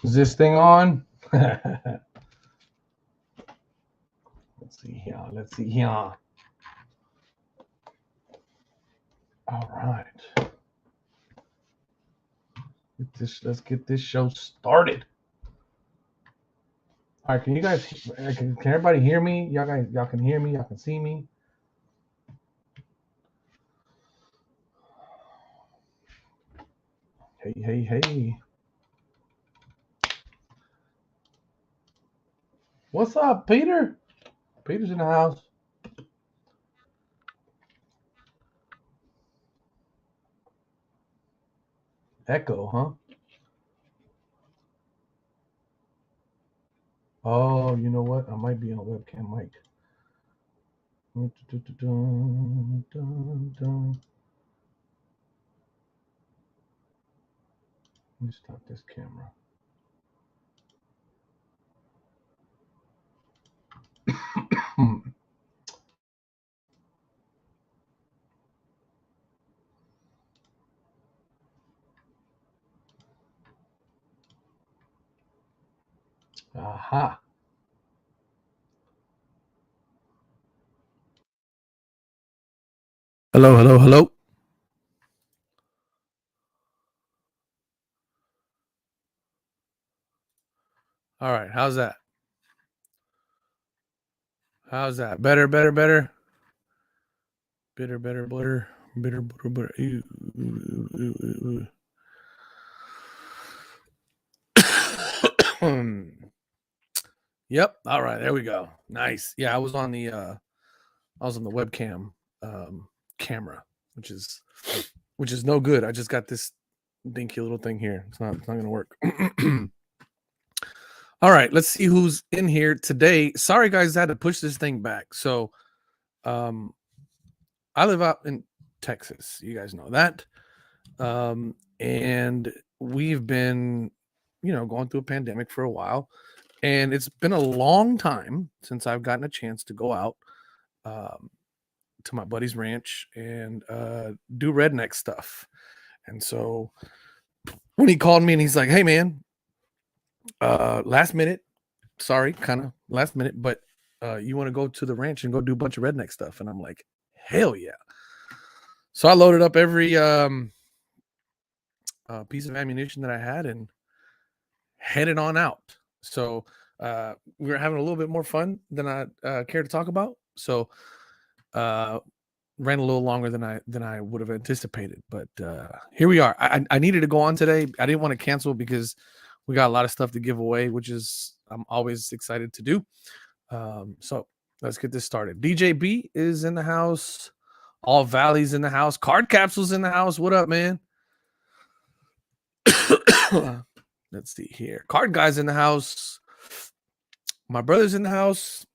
Is this thing on? Let's see here. Let's see here. All right. Let's get this show started. All right, can you guys? Can everybody hear me? Y'all can hear me. Y'all can see me. Hey. What's up, Peter? Peter's in the house. Echo, huh? Oh, you know what? I might be on webcam mic. Let me stop this camera. Aha. Hello. All right, how's that? How's that? Better. Bitter. Yep. All right, there we go. Nice. Yeah, I was on the webcam camera, which is no good. I just got this dinky little thing here. It's not gonna work. All right, let's see who's in here today. Sorry guys, I had to push this thing back. So I live out in Texas. You guys know that. And we've been, going through a pandemic for a while. And it's been a long time since I've gotten a chance to go out to my buddy's ranch and do redneck stuff. And so when he called me and he's like, hey, man, last minute, sorry, kind of last minute, but you want to go to the ranch and go do a bunch of redneck stuff? And I'm like, hell yeah. So I loaded up every piece of ammunition that I had and headed on out. So we were having a little bit more fun than I care to talk about. So ran a little longer than I would have anticipated. But here we are. I needed to go on today. I didn't want to cancel because we got a lot of stuff to give away, which is I'm always excited to do. So let's get this started. DJB is in the house. All Valley's in the house. Card Capsule's in the house. What up, man? Let's see here. Card Guy's in the house. My brother's in the house.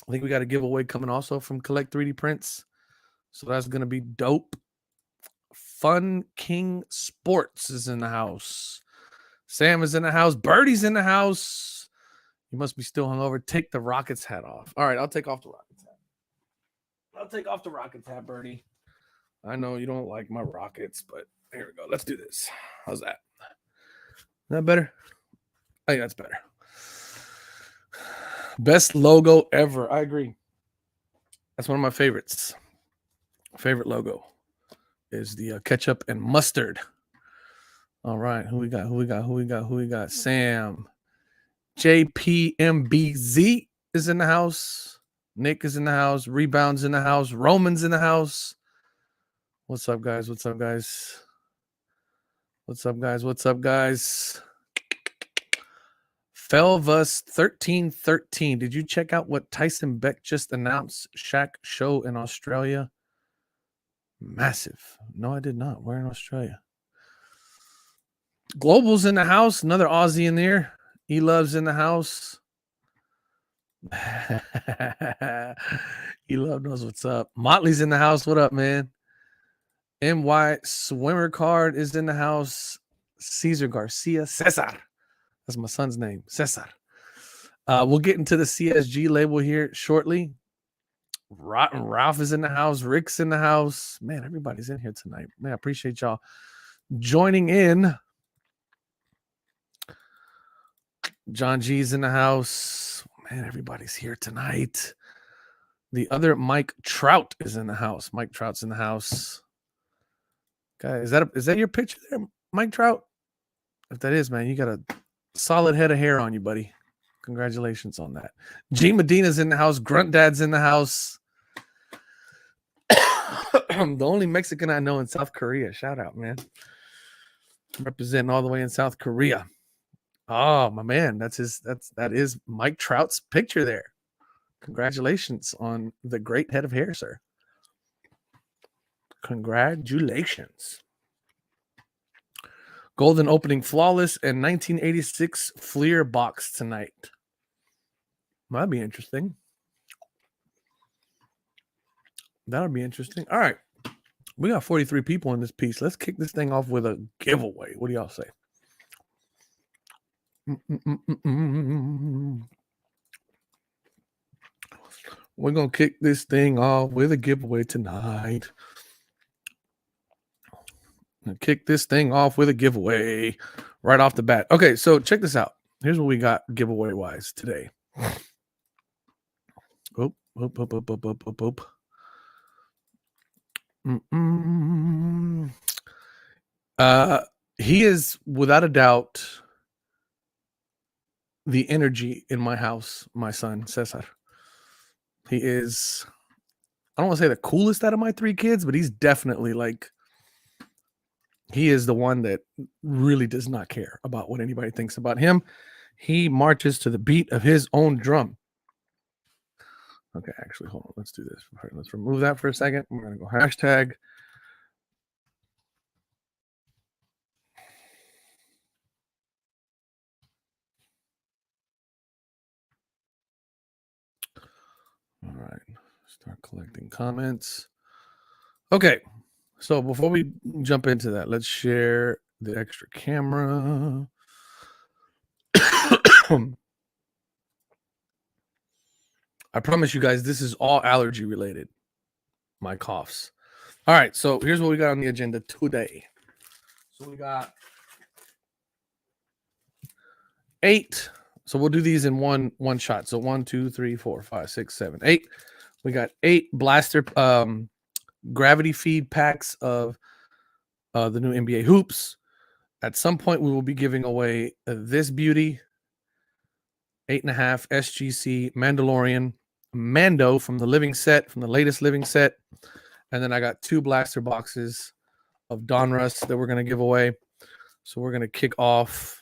I think we got a giveaway coming also from Collect 3D Prints. So that's going to be dope. Fun King Sports is in the house. Sam is in the house. Birdie's in the house. You must be still hungover. Take the Rockets hat off. All right, I'll take off the Rockets hat. I'll take off the Rockets hat, Birdie. I know you don't like my Rockets, but here we go. Let's do this. How's that? Is that better? I think that's better. Best logo ever. I agree. That's one of my favorites. Favorite logo is the ketchup and mustard. All right. Who we got? Sam. JPMBZ is in the house. Nick is in the house. Rebound's in the house. Roman's in the house. What's up, guys? Felvus 1313. Did you check out what Tyson Beck just announced? Shaq show in Australia. Massive. No, I did not. We're in Australia. Global's in the house. Another Aussie in there. E-Love's in the house. E-Love knows what's up. Motley's in the house. What up, man? MY Swimmer Card is in the house. Cesar Garcia. Cesar. That's my son's name. Cesar. We'll get into the CSG label here shortly. Ralph is in the house. Rick's in the house. Man, everybody's in here tonight. Man, I appreciate y'all joining in. John G's in the house. Man, everybody's here tonight. The other Mike Trout is in the house. Mike Trout's in the house. Okay, is that your picture there, Mike Trout? If that is, man, you got a solid head of hair on you, buddy. Congratulations on that. G Medina's in the house. Grunt Dad's in the house. The only Mexican I know in South Korea. Shout out, man. Representing all the way in South Korea. Oh, my man. That is Mike Trout's picture there. Congratulations on the great head of hair, sir. Congratulations. Golden opening flawless and 1986 Fleer box tonight. That'd be interesting. That'll be interesting. All right. We got 43 people in this piece. Let's kick this thing off with a giveaway. What do y'all say? We're going to kick this thing off with a giveaway tonight. Kick this thing off with a giveaway right off the bat. Okay, so check this out. Here's what we got giveaway-wise today. Oop. He is, without a doubt, the energy in my house, my son, Cesar. He is, I don't want to say the coolest out of my 3 kids, but he's definitely like, he is the one that really does not care about what anybody thinks about him. He marches to the beat of his own drum. Okay, actually, hold on. Let's do this. Let's remove that for a second. We're going to go hashtag. All right, start collecting comments. Okay, so before we jump into that, let's share the extra camera. I promise you guys, this is all allergy related. My coughs. All right, so here's what we got on the agenda today. So we got 8. So we'll do these in one shot. So 1, 2, 3, 4, 5, 6, 7, 8. We got 8 blaster gravity feed packs of the new NBA hoops. At some point, we will be giving away this beauty, 8.5 SGC Mandalorian Mando from the living set, from the latest living set. And then I got 2 blaster boxes of Donruss that we're going to give away. So we're going to kick off.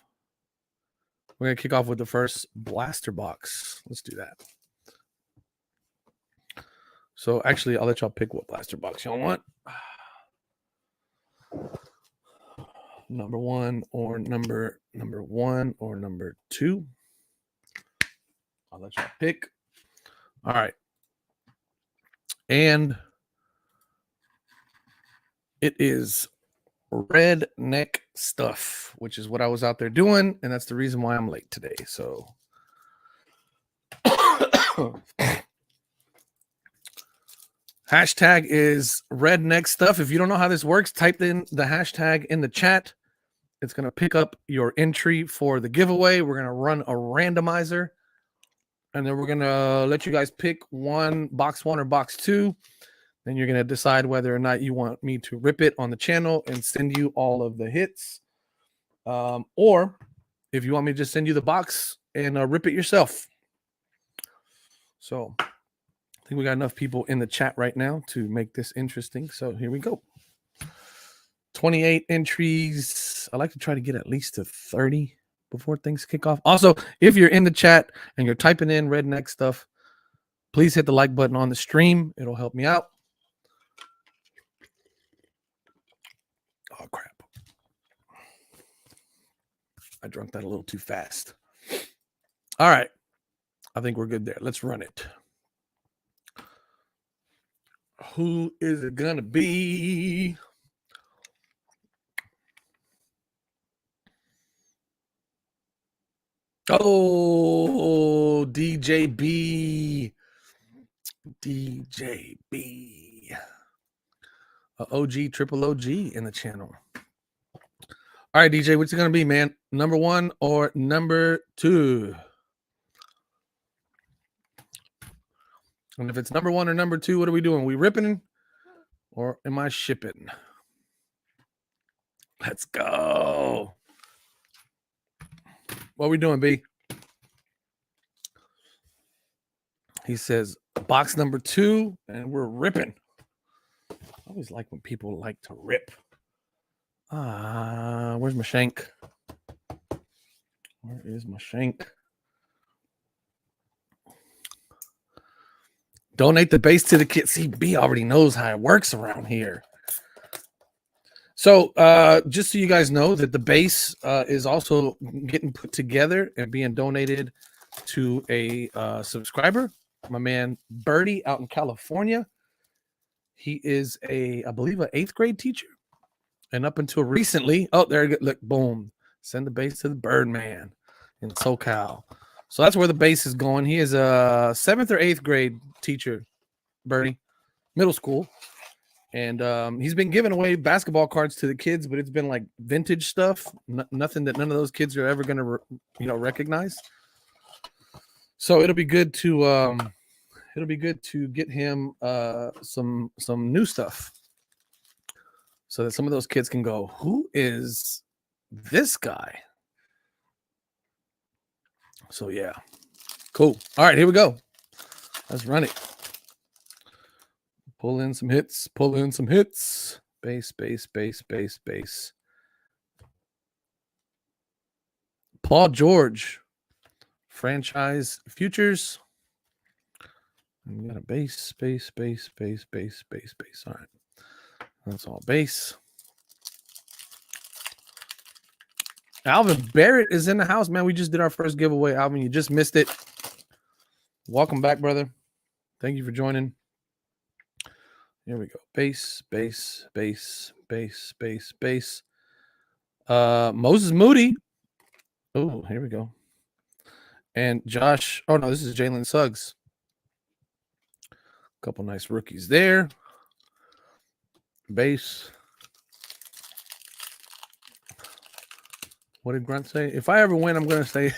We're going to kick off with the first blaster box. Let's do that. So actually, I'll let y'all pick what blaster box y'all want. Number 1 or number 1 or number 2. I'll let y'all pick. All right. And it is redneck stuff, which is what I was out there doing, and that's the reason why I'm late today. So hashtag is redneck stuff. If you don't know how this works, type in the hashtag in the chat. It's going to pick up your entry for the giveaway. We're going to run a randomizer, and then we're going to let you guys pick box 1 or box 2. Then you're going to decide whether or not you want me to rip it on the channel and send you all of the hits. Or if you want me to just send you the box and rip it yourself. So I think we got enough people in the chat right now to make this interesting. So here we go. 28 entries. I like to try to get at least to 30 before things kick off. Also, if you're in the chat and you're typing in redneck stuff, please hit the like button on the stream. It'll help me out. Oh, crap. I drank that a little too fast. All right. I think we're good there. Let's run it. Who is it going to be? Oh, DJB. DJB. OG, triple OG in the channel. All right, DJ, what's it gonna be, man? Number 1 or number 2? And if it's number 1 or number 2, what are we doing? We ripping or am I shipping? Let's go. What are we doing, B? He says box number 2, and we're ripping. I always like when people like to rip. Where's my shank? Where is my shank? Donate the base to the kids. See, B already knows how it works around here. So just so you guys know that the base is also getting put together and being donated to a subscriber, my man Birdie out in California. He is I believe, an 8th grade teacher. And up until recently, look, boom, send the base to the Birdman in SoCal. So that's where the base is going. He is a 7th or 8th grade teacher, Birdie, middle school. And he's been giving away basketball cards to the kids, but it's been like vintage stuff, nothing that none of those kids are ever going to, recognize. So it'll be good to get him some new stuff, so that some of those kids can go, who is this guy? So yeah, cool. All right, here we go. Let's run it. Pull in some hits. Pull in some hits. Base, base, base, base, base. Paul George. Franchise futures. And we got a base, base, base, base, base, base, base. All right. That's all base. Alvin Barrett is in the house, man. We just did our first giveaway. Alvin, you just missed it. Welcome back, brother. Thank you for joining. Here we go. Base, base, base, base, base, base. Moses Moody. Oh, here we go. And Josh. Oh, no, this is Jalen Suggs. A couple nice rookies there. Base. What did Grunt say? If I ever win, I'm going to say.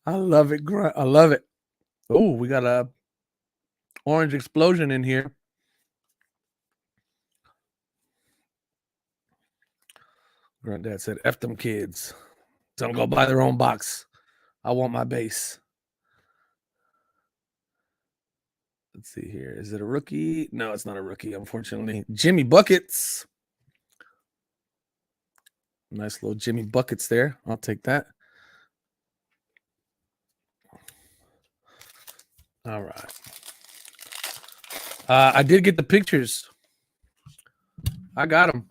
I love it, Grunt. I love it. Oh, we got a orange explosion in here. Grunt Dad said, F them kids. Don't go buy their own box. I want my base. Let's see here. Is it a rookie? No, it's not a rookie, unfortunately. Jimmy Buckets. Nice little Jimmy Buckets there. I'll take that. All right. I did get the pictures. I got them.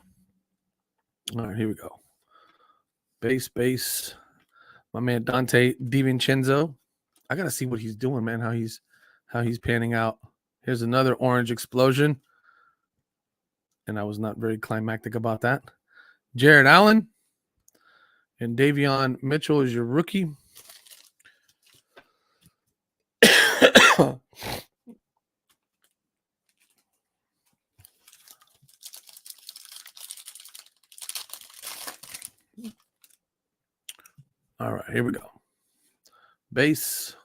All right, here we go. Base, base. My man Dante DiVincenzo. I gotta see what he's doing, man. How he's panning out. Here's another orange explosion. And I was not very climactic about that. Jared Allen and Davion Mitchell is your rookie. All right, here we go. Base,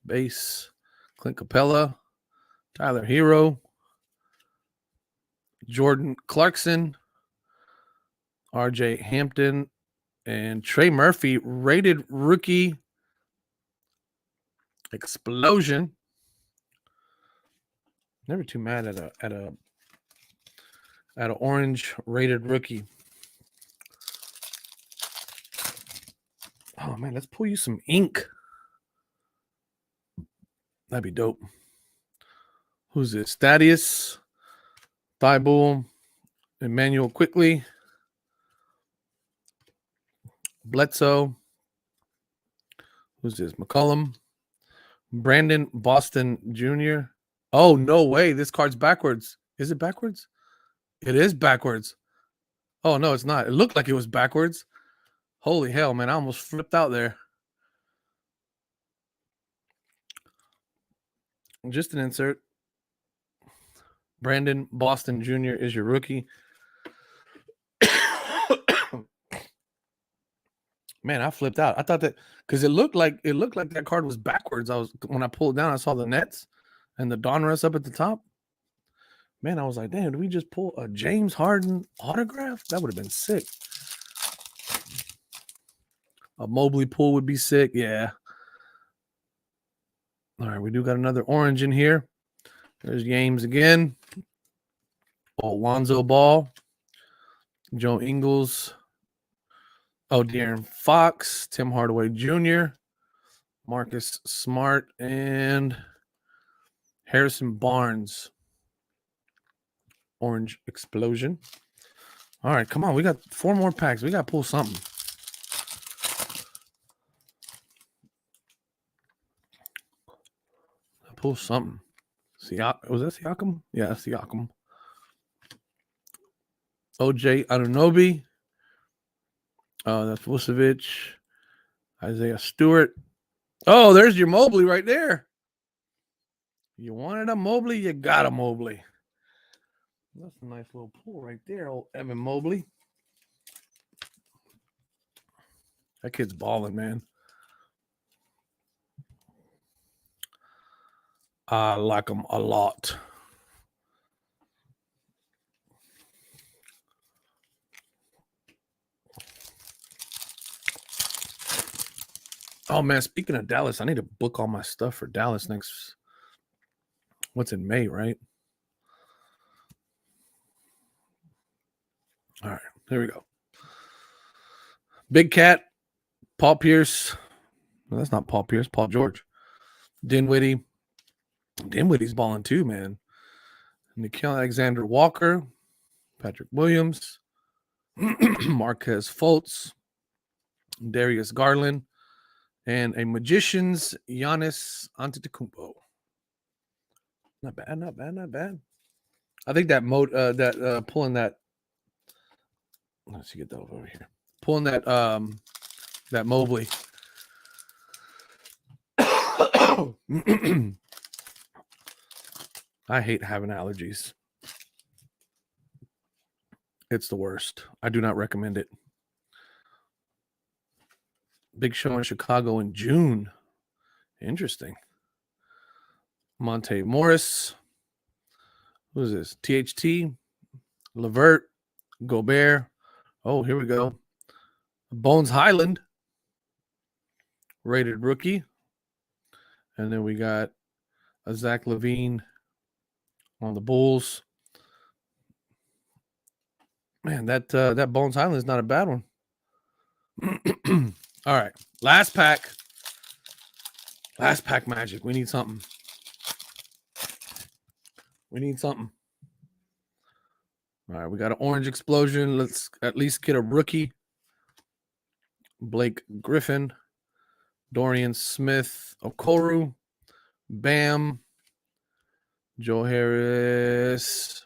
base, Clint Capella, Tyler Hero, Jordan Clarkson, RJ Hampton, and Trey Murphy, rated rookie explosion. Never too mad at an orange rated rookie. Oh man, let's pull you some ink. That'd be dope. Who's this? Thaddeus, Thibault, Emmanuel Quickly, Bledsoe. Who's this? McCollum, Brandon Boston Jr. Oh, no way. This card's backwards. Is it backwards? It is backwards. Oh, no, it's not. It looked like it was backwards. Holy hell, man. I almost flipped out there. Just an insert. Brandon Boston Jr. is your rookie. Man, I flipped out. I thought that because it looked like that card was backwards. When I pulled it down, I saw the Nets and the Donruss up at the top. Man, I was like, damn, did we just pull a James Harden autograph? That would have been sick. A Mobley pull would be sick. Yeah. All right, we do got another orange in here. There's James again. Oh, Lonzo Ball. Joe Ingles. Oh, De'Aaron Fox. Tim Hardaway Jr. Marcus Smart. And Harrison Barnes. Orange explosion. All right, come on. We got 4 more packs. We got to pull something. Pull something. Was that Siakam? Yeah, Siakam. OJ Anunoby. That's Vucevic. Isaiah Stewart. Oh, there's your Mobley right there. You wanted a Mobley, you got a Mobley. That's a nice little pull right there, old Evan Mobley. That kid's balling, man. I like him a lot. Oh, man, speaking of Dallas, I need to book all my stuff for Dallas next. What's in May, right? All right, here we go. Big Cat, Paul Pierce. No, that's not Paul Pierce, Paul George. Dinwiddie. Dinwiddie's balling too, man. Nickeil Alexander Walker. Patrick Williams. Marquez Fultz. Darius Garland. And a Magician's Giannis Antetokounmpo. Not bad, not bad, not bad. I think that pulling that. Let's get that over here. Pulling that Mobley. I hate having allergies. It's the worst. I do not recommend it. Big show in Chicago in June. Interesting. Monte Morris. Who is this? THT. Levert. Gobert. Oh, here we go. Bones Highland. Rated rookie. And then we got a Zach LaVine on the Bulls. Man, that Bones Highland is not a bad one. All right. Last pack. Last pack magic. We need something. We need something. All right. We got an orange explosion. Let's at least get a rookie. Blake Griffin. Dorian Smith. Okoro. Bam. Joe Harris.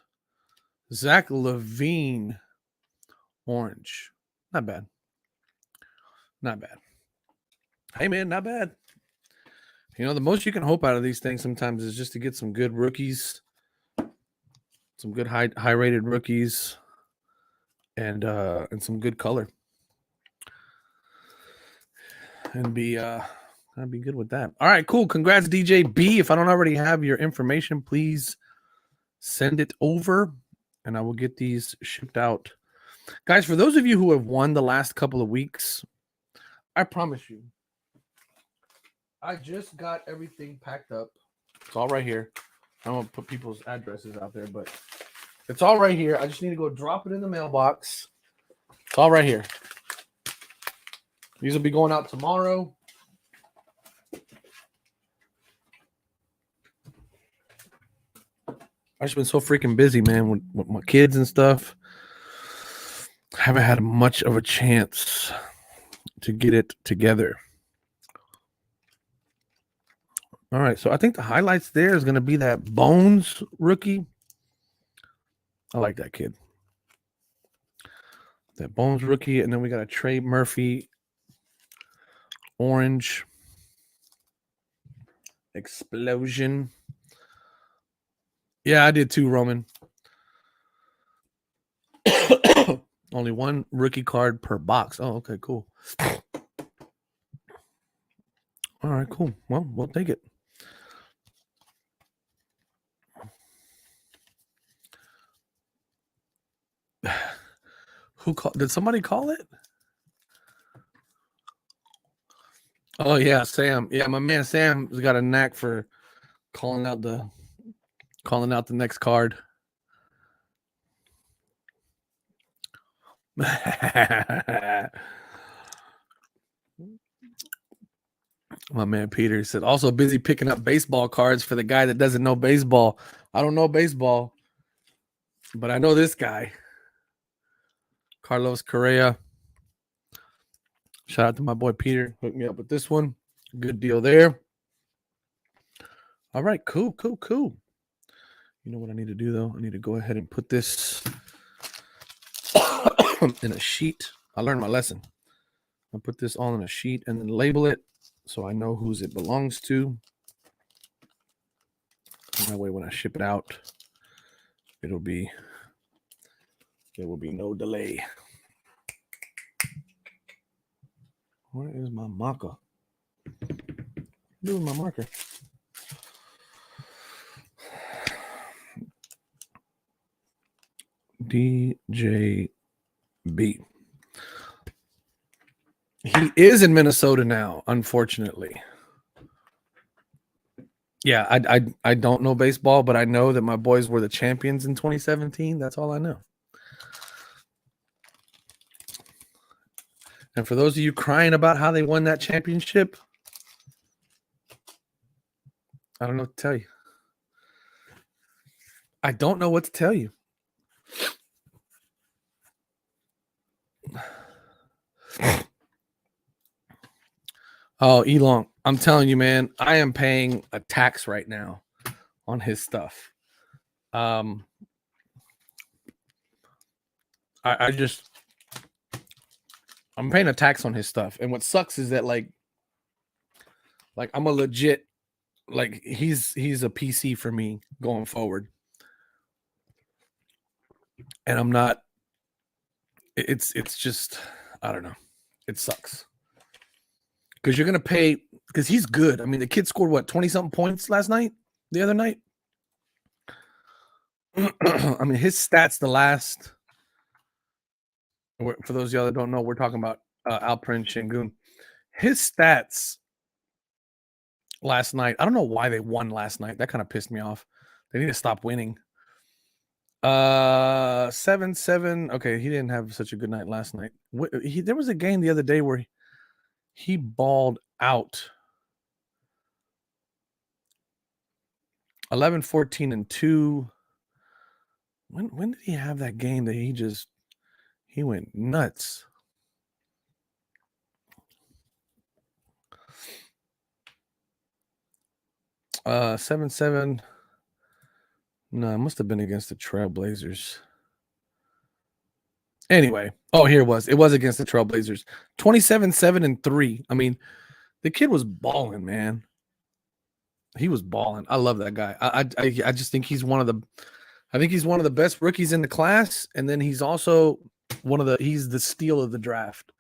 Zach LaVine. Orange. Not bad. Not bad. Hey, man, not bad. You know, the most you can hope out of these things sometimes is just to get some good rookies, some good high-rated rookies, and some good color, and be good with that. All right, cool. Congrats, DJ B. If I don't already have your information, please send it over, and I will get these shipped out. Guys, for those of you who have won the last couple of weeks, I promise you, I just got everything packed up. It's all right here. I don't want to put people's addresses out there, but it's all right here. I just need to go drop it in the mailbox. It's all right here. These will be going out tomorrow. I've just been so freaking busy, man, with my kids and stuff. I haven't had much of a chance to get it together. All right, so I think the highlights there is going to be that Bones rookie. I like that kid. That Bones rookie, and then we got a Trey Murphy orange explosion. Yeah, I did too, Roman. Only one rookie card per box. Oh, okay, cool. All right, cool. Well, we'll take it. Who called? Did somebody call it? Oh yeah, Sam. Yeah, my man Sam's got a knack for calling out the next card. My man Peter said, also busy picking up baseball cards for the guy that doesn't know baseball. I don't know baseball, but I know this guy, Carlos Correa. Shout out to my boy Peter. Hooked me up with this one. Good deal there. All right, cool. You know what I need to do, though? I need to go ahead and put this in a sheet. I learned my lesson. I'll put this all in a sheet and then label it so I know whose it belongs to. And that way, when I ship it out, there will be no delay. Where is my marker? Doing my marker. DJB. He is in Minnesota now, unfortunately. Yeah, I don't know baseball, but I know that my boys were the champions in 2017. That's all I know. And for those of you crying about how they won that championship, I don't know what to tell you. I don't know what to tell you. Oh, Elon, I'm telling you, man, I am paying a tax right now on his stuff. I'm paying a tax on his stuff. And what sucks is that like I'm a legit, like he's a PC for me going forward. And I'm not, it's just, I don't know. It sucks. Because you're going to pay, because he's good. I mean, the kid scored what, 20 something points the other night? I mean, his stats the last, for those of y'all that don't know, we're talking about Alperen Şengün. His stats last night, I don't know why they won last night. That kind of pissed me off. They need to stop winning. 7-7. Okay, he didn't have such a good night last night. There was a game the other day where he balled out 11, 14, and 2. When did he have that game that he went nuts? – 7-7. No, it must have been against the Trailblazers. Anyway, here it was. It was against the Trailblazers. 27, 7, and 3. I mean, the kid was balling, man. He was balling. I love that guy. I just think he's one of the best rookies in the class, and then he's also he's the steal of the draft.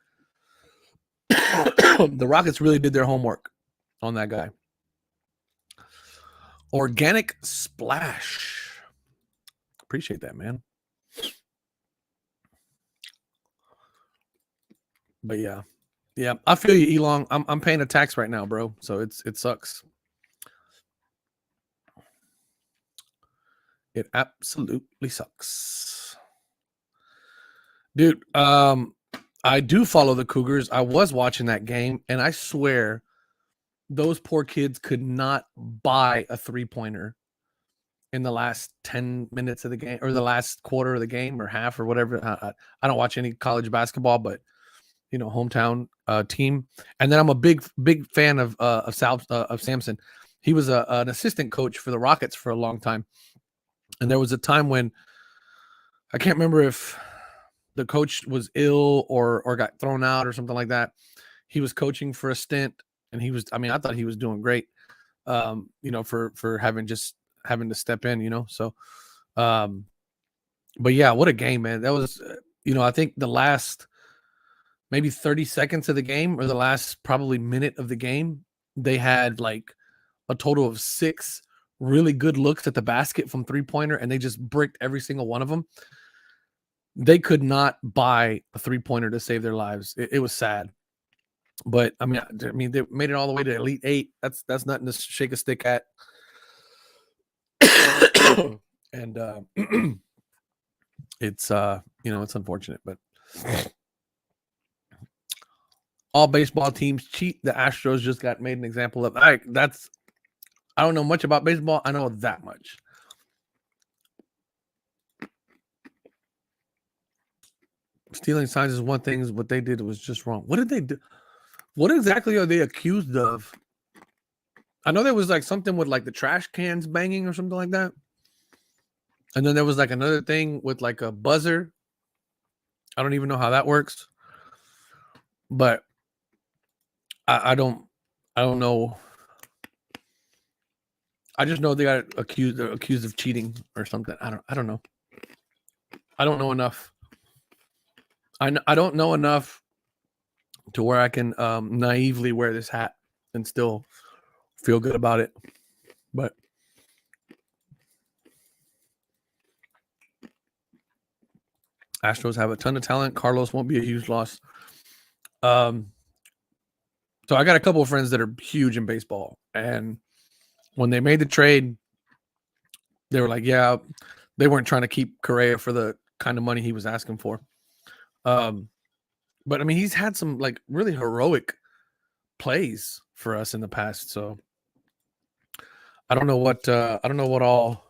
The Rockets really did their homework on that guy. Organic Splash. Appreciate that, man. But yeah, I feel you, Elon. I'm paying a tax right now, bro. So it sucks. It absolutely sucks, dude. I do follow the Cougars. I was watching that game, and I swear, those poor kids could not buy a 3-pointer in the last 10 minutes of the game, or the last quarter of the game, or half, or whatever. I don't watch any college basketball, but hometown team. And then I'm a big fan of Samson. He was an assistant coach for the Rockets for a long time. And there was a time when I can't remember if the coach was ill or got thrown out or something like that. He was coaching for a stint, and I thought he was doing great. For having just having to step in, you know. So, but yeah, what a game, man. That was, I think the last maybe 30 seconds of the game, or the last probably minute of the game, they had like a total of 6 really good looks at the basket from 3-pointer, and they just bricked every single one of them. They could not buy a 3-pointer to save their lives. It was sad. But I mean, they made it all the way to Elite 8. That's nothing to shake a stick at. And it's it's unfortunate, but all baseball teams cheat. The Astros just got made an example of. I don't know much about baseball. I know that much. Stealing signs is one thing. What they did was just wrong. What did they do? What exactly are they accused of? I know there was like something with like the trash cans banging or something like that. And then there was like another thing with like a buzzer. I don't even know how that works. But I don't know. I just know they got accused of cheating or something. I don't know. I don't know enough. I don't know enough to where I can naively wear this hat and still feel good about it. But Astros have a ton of talent. Carlos won't be a huge loss. So I got a couple of friends that are huge in baseball, and when they made the trade, they were like, yeah, they weren't trying to keep Correa for the kind of money he was asking for. But I mean, he's had some like really heroic plays for us in the past. So I don't know what all.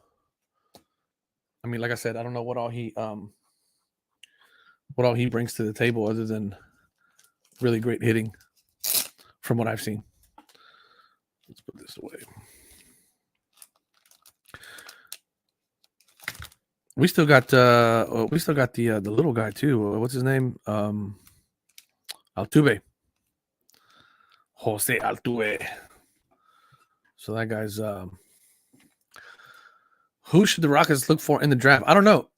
I mean, like I said, I don't know what all he brings to the table other than really great hitting from what I've seen. Let's put this away. We still got the little guy too. What's his name? Altuve. Jose Altuve. So that guy's who should the Rockets look for in the draft? I don't know.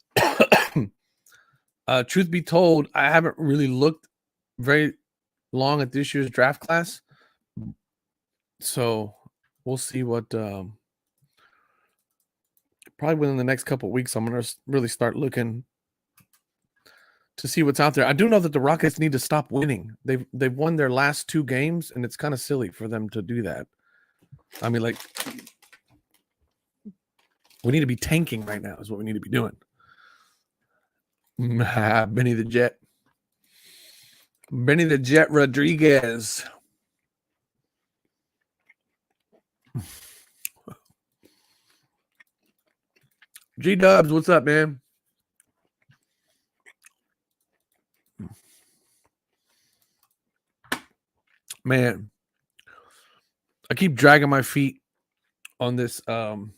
Truth be told, I haven't really looked very long at this year's draft class. So we'll see what probably within the next couple of weeks, I'm going to really start looking to see what's out there. I do know that the Rockets need to stop winning. They've won their last 2 games, and it's kind of silly for them to do that. I mean, like, we need to be tanking right now is what we need to be doing. Benny the Jet Rodriguez. G-Dubs, what's up, man? Man, I keep dragging my feet on this PO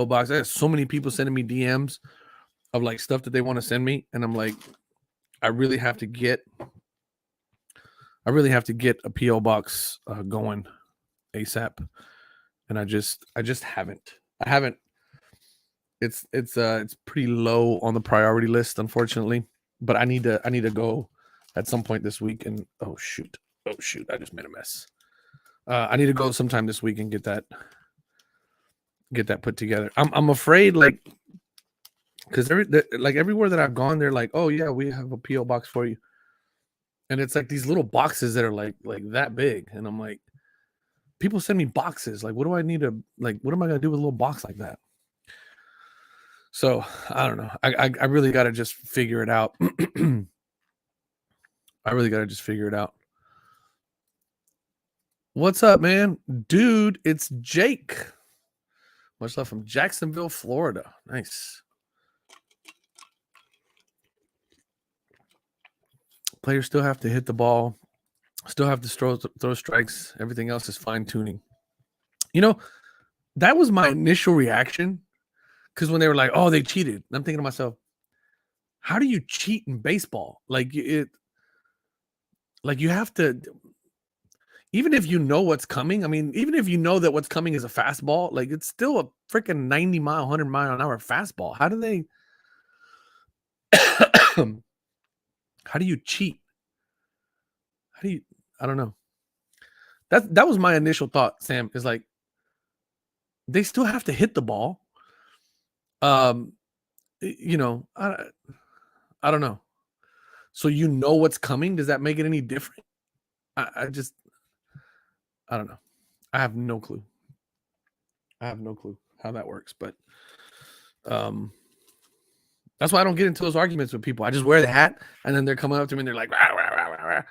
box. I have so many people sending me DMs of like stuff that they want to send me, and I'm like, I really have to get a PO box going ASAP, and I just haven't. I haven't. It's pretty low on the priority list, unfortunately. But I need to go at some point this week, and oh shoot, I just made a mess. I need to go sometime this week and get that put together. I'm afraid, like, because everywhere that I've gone, they're like, oh yeah, we have a PO box for you, and it's like these little boxes that are like that big, and I'm like, people send me boxes, like, what do I need to, like, what am I gonna do with a little box like that? So I don't know. I really got to just figure it out. What's up, man? Dude, it's Jake. Much love from Jacksonville, Florida. Nice. Players still have to hit the ball, still have to throw strikes. Everything else is fine tuning. You know, that was my initial reaction, because when they were like, oh, they cheated, I'm thinking to myself, how do you cheat in baseball? Like, you have to, even if you know what's coming, I mean, even if you know that what's coming is a fastball, like it's still a freaking 90 mile, 100 mile an hour fastball. How do they, how do you cheat? How do you, I don't know. That was my initial thought, Sam, is like, they still have to hit the ball. You know, I don't know. So you know what's coming. Does that make it any different? I don't know. I have no clue. I have no clue how that works, but that's why I don't get into those arguments with people. I just wear the hat, and then they're coming up to me and they're like, rah, rah, rah, rah, rah.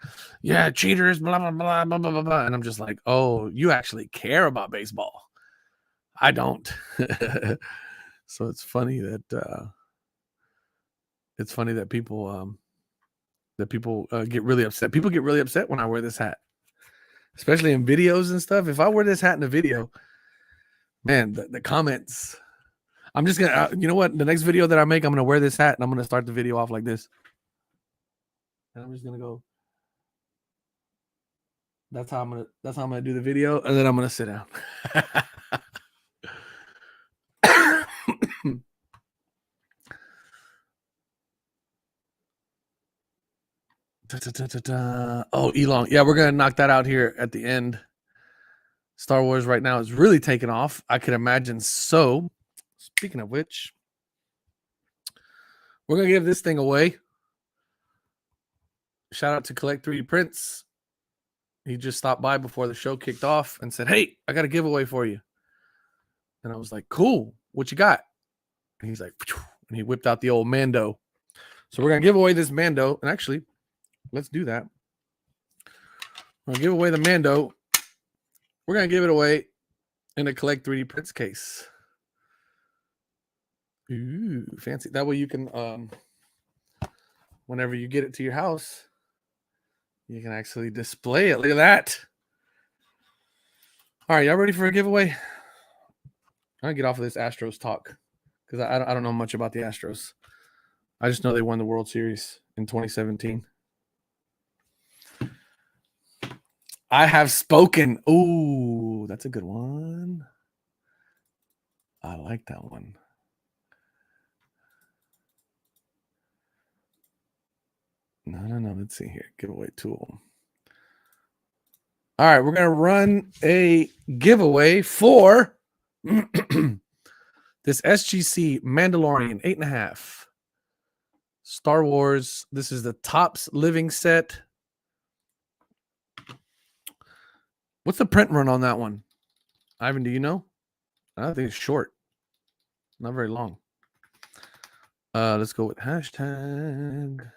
Yeah, cheaters, blah, blah, blah, blah, blah, blah, blah. And I'm just like, oh, you actually care about baseball. I don't. So it's funny that people get really upset. People get really upset when I wear this hat, especially in videos and stuff. If I wear this hat in a video, man, the comments. I'm just gonna, you know what? The next video that I make, I'm gonna wear this hat and I'm gonna start the video off like this. And I'm just gonna go. That's how I'm gonna do the video, and then I'm gonna sit down. Oh, Elon. Yeah, we're gonna knock that out here at the end. Star Wars right now is really taking off. I could imagine. So, speaking of which, we're gonna give this thing away. Shout out to Collect 3D Prints. He just stopped by before the show kicked off and said, "Hey, I got a giveaway for you." And I was like, "Cool. What you got?" And he's like, "Phew," and he whipped out the old Mando. So we're gonna give away this Mando. And actually, let's do that. We're gonna give away the Mando. We're gonna give it away in a Collect 3D Prints case. Ooh, fancy. That way you can, whenever you get it to your house, you can actually display it. Look at that. All right, y'all ready for a giveaway? I'm gonna get off of this Astros talk because I don't know much about the Astros. I just know they won the World Series in 2017. I have spoken. Ooh, that's a good one. I like that one. No. Let's see here. Giveaway tool. All right, we're going to run a giveaway for this SGC Mandalorian 8.5 Star Wars. This is the Topps Living set. What's the print run on that one? Ivan, do you know? I think it's short. Not very long. Let's go with hashtag.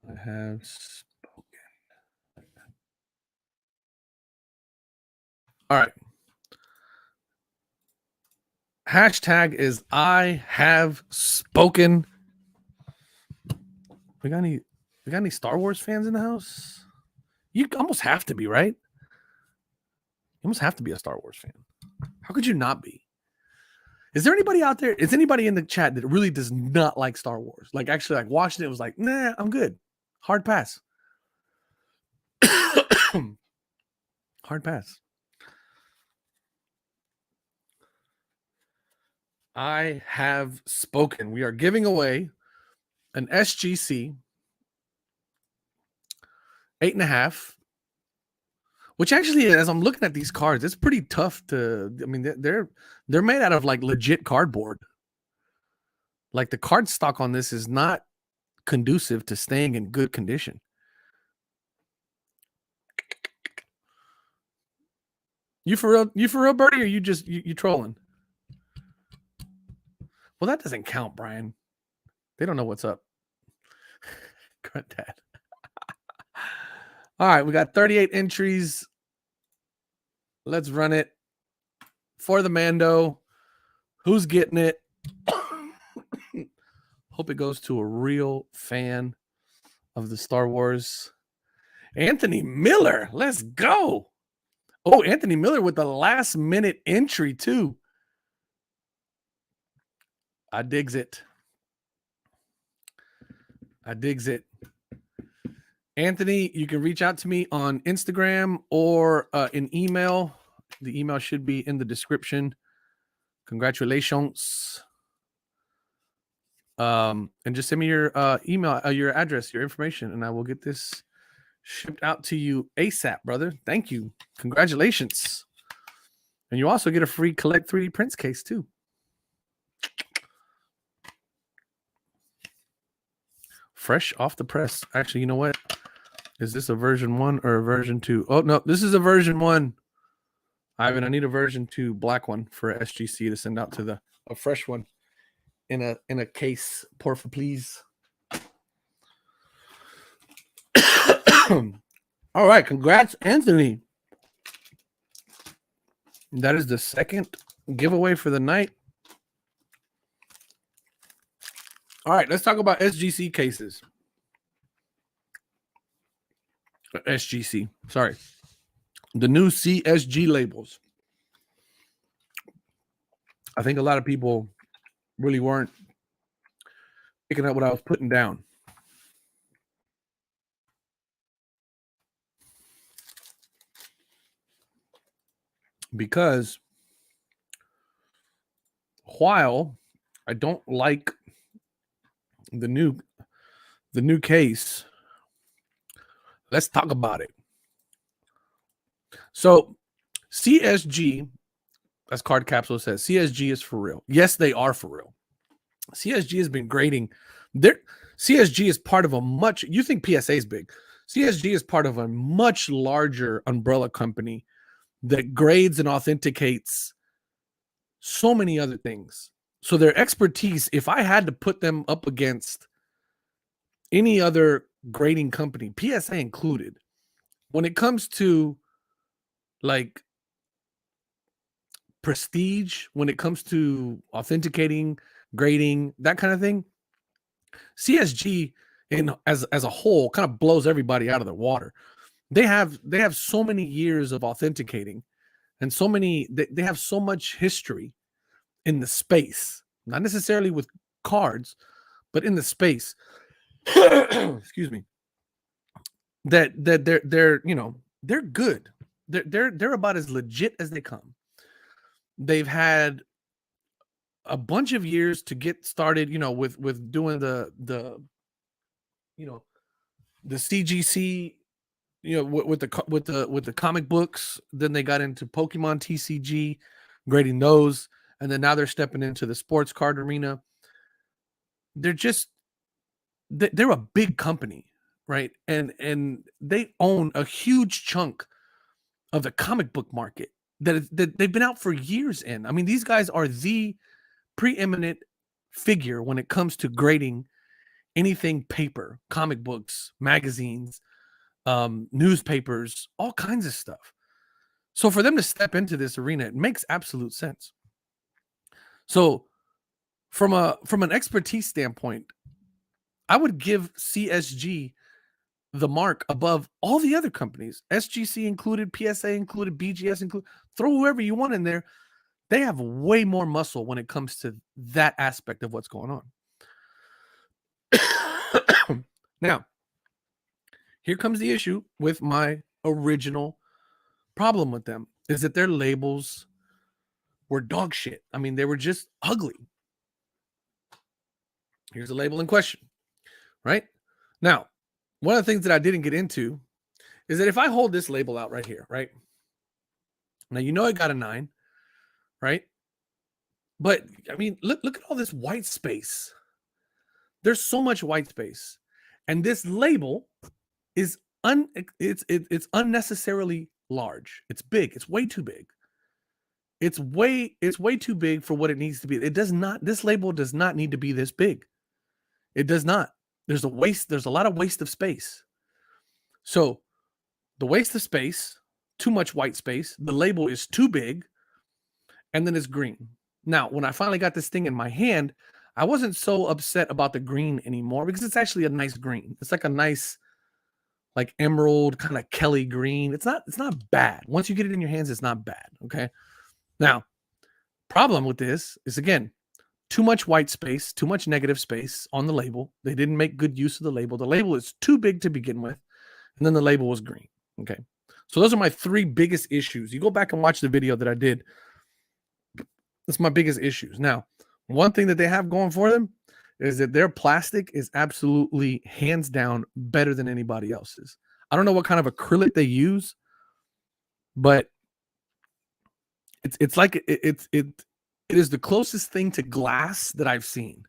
I have spoken. All right. Hashtag is I have spoken. We got any Star Wars fans in the house? You almost have to be, right? You almost have to be a Star Wars fan. How could you not be? Is there anybody out there? Is anybody in the chat that really does not like Star Wars? Like actually like watching it was like, nah, I'm good. Hard pass. Hard pass. I have spoken. We are giving away an SGC 8.5, which actually, as I'm looking at these cards, it's pretty tough to. I mean, they're made out of like legit cardboard. Like the card stock on this is not conducive to staying in good condition. You for real, Birdie? Or you just you trolling? Well, that doesn't count, Brian. They don't know what's up. Granddad. All right, we got 38 entries. Let's run it for the Mando. Who's getting it? Hope it goes to a real fan of the Star Wars. Anthony Miller, let's go. Oh, Anthony Miller with the last minute entry too. I digs it. Anthony, you can reach out to me on Instagram or an email. The email should be in the description. Congratulations. And just send me your email, your address, your information, and I will get this shipped out to you ASAP, brother. Thank you. Congratulations. And you also get a free Collect 3D Prints case too. Fresh off the press. Actually, you know what? Is this a version 1 or a version 2? Oh, no, this is a version 1. Ivan, I need a version 2 black one for SGC to send out to a fresh one in a case, porfa, please. All right, congrats, Anthony. That is the second giveaway for the night. All right, let's talk about SGC cases. SGC, sorry. The new CSG labels. I think a lot of people really weren't picking up what I was putting down. Because while I don't like the new case, let's talk about it. So CSG, as Card Capsule says, CSG is for real. Yes, they are for real. CSG has been grading. CSG is part of a much, you think PSA is big. CSG is part of a much larger umbrella company that grades and authenticates so many other things. So their expertise, if I had to put them up against any other grading company, PSA included, when it comes to like prestige, when it comes to authenticating, grading, that kind of thing, CSG as a whole kind of blows everybody out of the water. They have so many years of authenticating and so many, they have so much history in the space, not necessarily with cards, but in the space. Excuse me. That they're you know, they're good. They're about as legit as they come. They've had a bunch of years to get started, you know, with doing the you know, the CGC, you know, with the comic books. Then they got into Pokemon TCG, grading those, and then now they're stepping into the sports card arena. They're a big company, right? And they own a huge chunk of the comic book market that they've been out for years in. I mean, these guys are the preeminent figure when it comes to grading anything paper, comic books, magazines, newspapers, all kinds of stuff. So for them to step into this arena, it makes absolute sense. So from an expertise standpoint, I would give CSG the mark above all the other companies, SGC included, PSA included, BGS included. Throw whoever you want in there. They have way more muscle when it comes to that aspect of what's going on. Now, here comes the issue with my original problem with them, is that their labels were dog shit. I mean, they were just ugly. Here's the label in question, right? Now, one of the things that I didn't get into is that if I hold this label out right here, right? Now, you know I got a 9, right? But, I mean, look at all this white space. There's so much white space. And this label is it's unnecessarily large. It's big. It's way too big. It's way too big for what it needs to be. This label does not need to be this big. It does not. There's a lot of waste of space. So the waste of space, too much white space, the label is too big, and then it's green. Now, when I finally got this thing in my hand, I wasn't so upset about the green anymore because it's actually a nice green. It's like a nice, like emerald kind of Kelly green. It's not bad. Once you get it in your hands, it's not bad. Okay. Now, problem with this is, again, too much white space, too much negative space on the label. They didn't make good use of the label. The label is too big to begin with. and then the label was green. Okay. So those are my 3 biggest issues. You go back and watch the video that I did. That's my biggest issues. Now, one thing that they have going for them is that their plastic is absolutely hands down better than anybody else's. I don't know what kind of acrylic they use, but it's like it is the closest thing to glass that I've seen.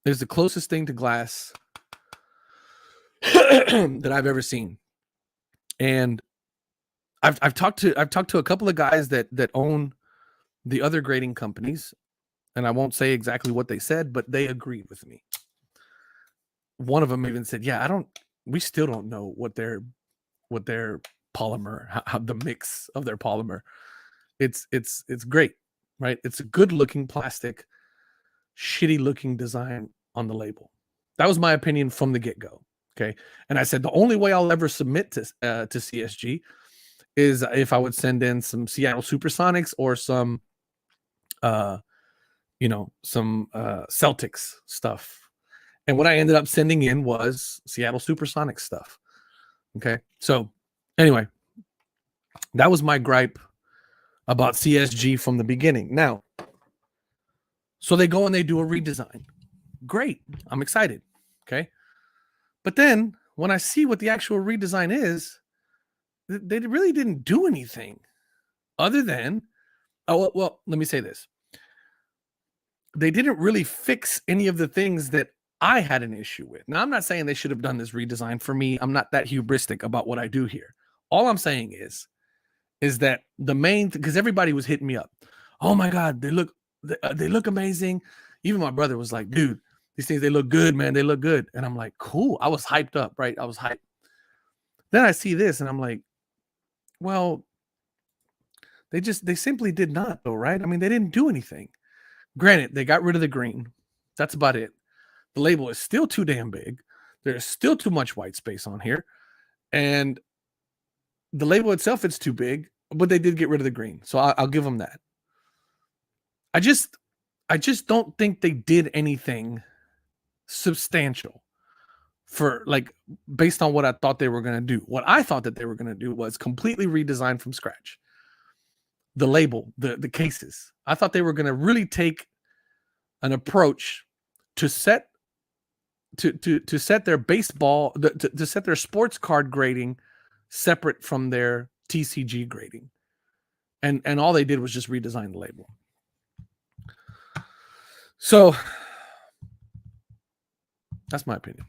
It's the closest thing to glass that I've ever seen. And I've talked to a couple of guys that own the other grading companies, and I won't say exactly what they said, but they agreed with me. One of them even said, "Yeah, we still don't know what their polymer, how the mix of their polymer. It's great, right? It's a good looking plastic, shitty looking design on the label." That was my opinion from the get-go. Okay. And I said the only way I'll ever submit to CSG is if I would send in some Seattle Supersonics or some Celtics stuff. And what I ended up sending in was Seattle Supersonics stuff. Okay. So anyway, that was my gripe about CSG from the beginning. Now, so they go and they do a redesign. Great. I'm excited. Okay. But then when I see what the actual redesign is, they really didn't do anything other than, well, let me say this. They didn't really fix any of the things that I had an issue with. Now, I'm not saying they should have done this redesign for me. I'm not that hubristic about what I do here. All I'm saying is that the main, because everybody was hitting me up. Oh my God, they look amazing. Even my brother was like, dude, these things, they look good, man. They look good. And I'm like, cool. I was hyped up, right? I was hyped. Then I see this and I'm like, well, they simply did not though, right? I mean, they didn't do anything. Granted, they got rid of the green. That's about it. The label is still too damn big. There's still too much white space on here. And the label itself, it's too big, but they did get rid of the green. So I'll give them that. I just don't think they did anything substantial for, like, based on what I thought they were going to do. What I thought that they were going to do was completely redesign from scratch. The label, the cases. I thought they were going to really take an approach to set their baseball, to set their sports card grading separate from their TCG grading. And all they did was just redesign the label. So that's my opinion.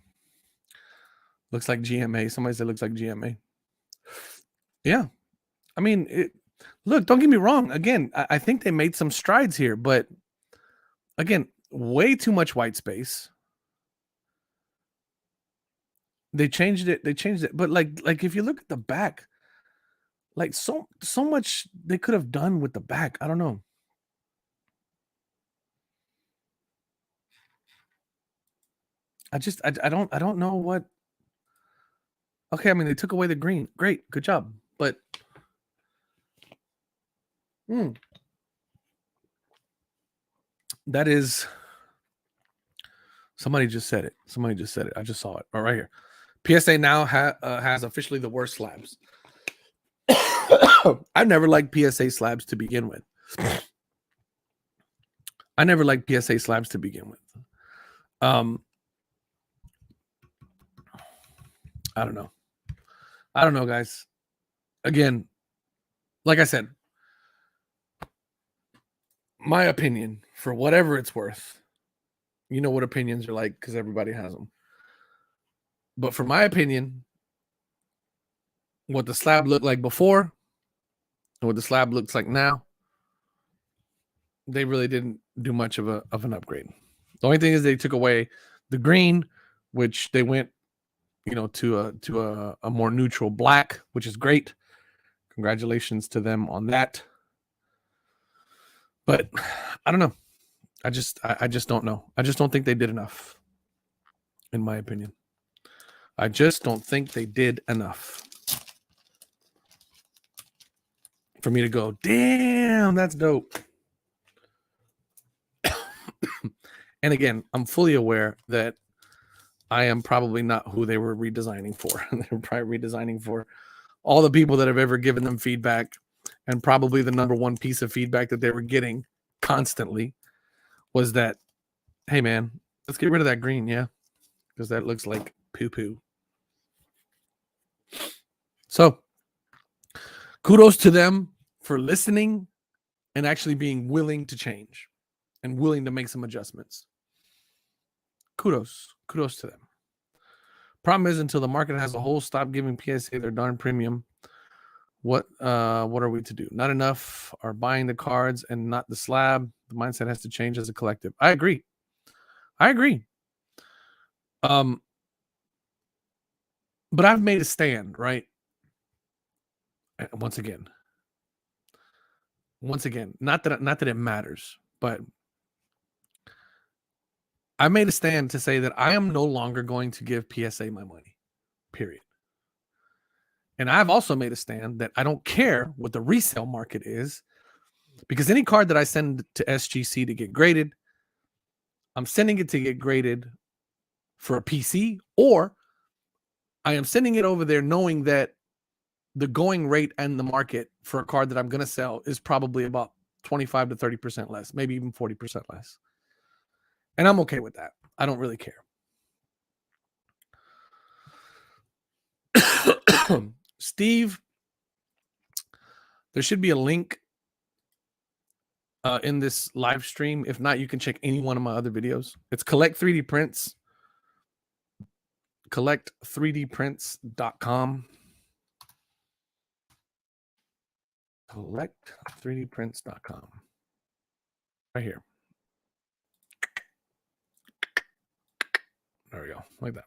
Looks like GMA. Somebody said looks like GMA. Yeah. I mean, look, don't get me wrong. Again, I think they made some strides here, but again, way too much white space. They changed it. But like if you look at the back, like so much they could have done with the back. I don't know. I don't know what. Okay, I mean, they took away the green. Great, good job. But that is, somebody just said it. I just saw it. All right here. PSA now has officially the worst slabs. I never liked PSA slabs to begin with. I don't know, guys. Again, like I said, my opinion, for whatever it's worth, you know what opinions are like because everybody has them. But for my opinion, what the slab looked like before and what the slab looks like now, they really didn't do much of an upgrade. The only thing is they took away the green, which they went, to a more neutral black, which is great. Congratulations to them on that. But I don't know. I just don't know. I just don't think they did enough, in my opinion. I just don't think they did enough for me to go, damn, that's dope. And again, I'm fully aware that I am probably not who they were redesigning for. They were probably redesigning for all the people that have ever given them feedback, and probably the number one piece of feedback that they were getting constantly was that, hey man, let's get rid of that green, yeah, because that looks like poo-poo. So kudos to them for listening and actually being willing to change and willing to make some adjustments. Kudos to them. Problem is, until the market has a whole stop giving PSA their darn premium, what are we to do? Not enough are buying the cards and not the slab. The mindset has to change as a collective. I agree. But I've made a stand, right? Once again, not that it matters, but I made a stand to say that I am no longer going to give PSA my money, period. And I've also made a stand that I don't care what the resale market is, because any card that I send to SGC to get graded, I'm sending it to get graded for a PC, or I am sending it over there knowing that the going rate and the market for a card that I'm going to sell is probably about 25 to 30% less, maybe even 40% less. And I'm okay with that. I don't really care. Steve, there should be a link in this live stream. If not, you can check any one of my other videos. It's Collect 3D Prints. Collect3dprints.com. Collect3dprints.com. Right here. There we go. Like that.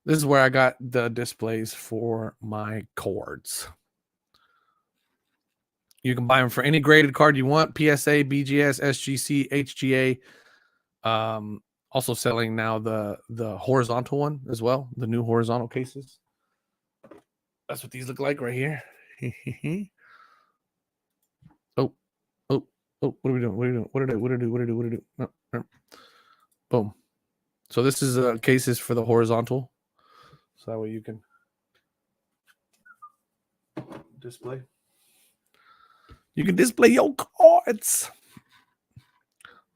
This is where I got the displays for my cards. You can buy them for any graded card you want. PSA, BGS, SGC, HGA. Also selling now the horizontal one as well. The new horizontal cases. That's what these look like right here. Oh. What are we doing? What did I do? No. Boom. So this is cases for the horizontal. So that way you can display. You can display your cards.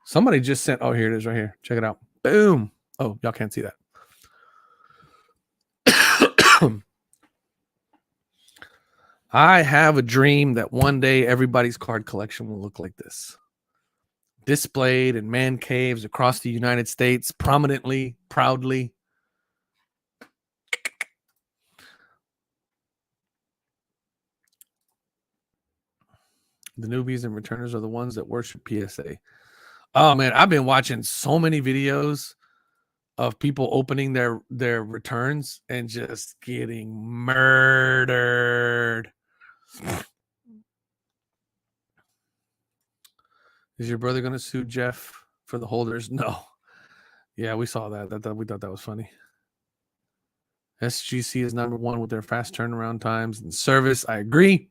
Somebody just sent, oh, here it is right here. Check it out. Boom. Oh, y'all can't see that. I have a dream that one day everybody's card collection will look like this. Displayed in man caves across the United States, prominently, proudly. The newbies and returners are the ones that worship PSA. Oh man, I've been watching so many videos of people opening their returns and just getting murdered. Is your brother going to sue Jeff for the holders? No. Yeah, we saw that. We thought that was funny. SGC is number one with their fast turnaround times and service. I agree.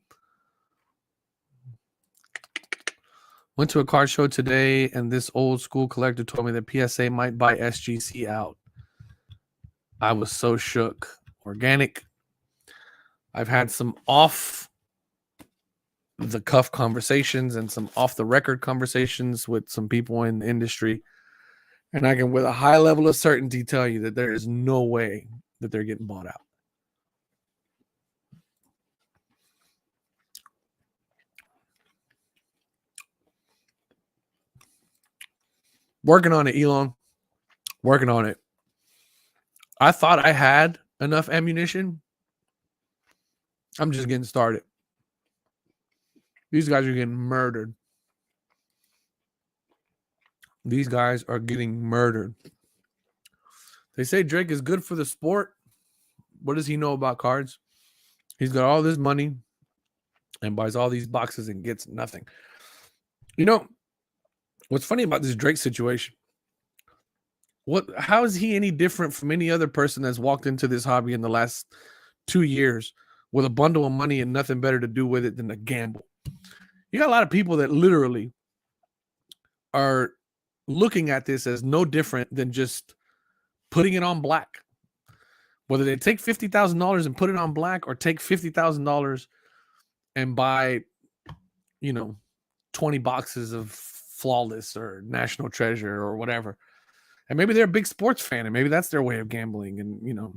Went to a card show today, and this old school collector told me that PSA might buy SGC out. I was so shook. Organic. I've had some off the cuff conversations and some off the record conversations with some people in the industry. And I can, with a high level of certainty, tell you that there is no way that they're getting bought out. Working on it, Elon. Working on it. I thought I had enough ammunition. I'm just getting started. These guys are getting murdered. These guys are getting murdered. They say Drake is good for the sport. What does he know about cards? He's got all this money and buys all these boxes and gets nothing. You know, what's funny about this Drake situation? How is he any different from any other person that's walked into this hobby in the last 2 years with a bundle of money and nothing better to do with it than to gamble? You got a lot of people that literally are looking at this as no different than just putting it on black. Whether they take $50,000 and put it on black or take $50,000 and buy, 20 boxes of Flawless or National Treasure or whatever. And maybe they're a big sports fan and maybe that's their way of gambling. And, you got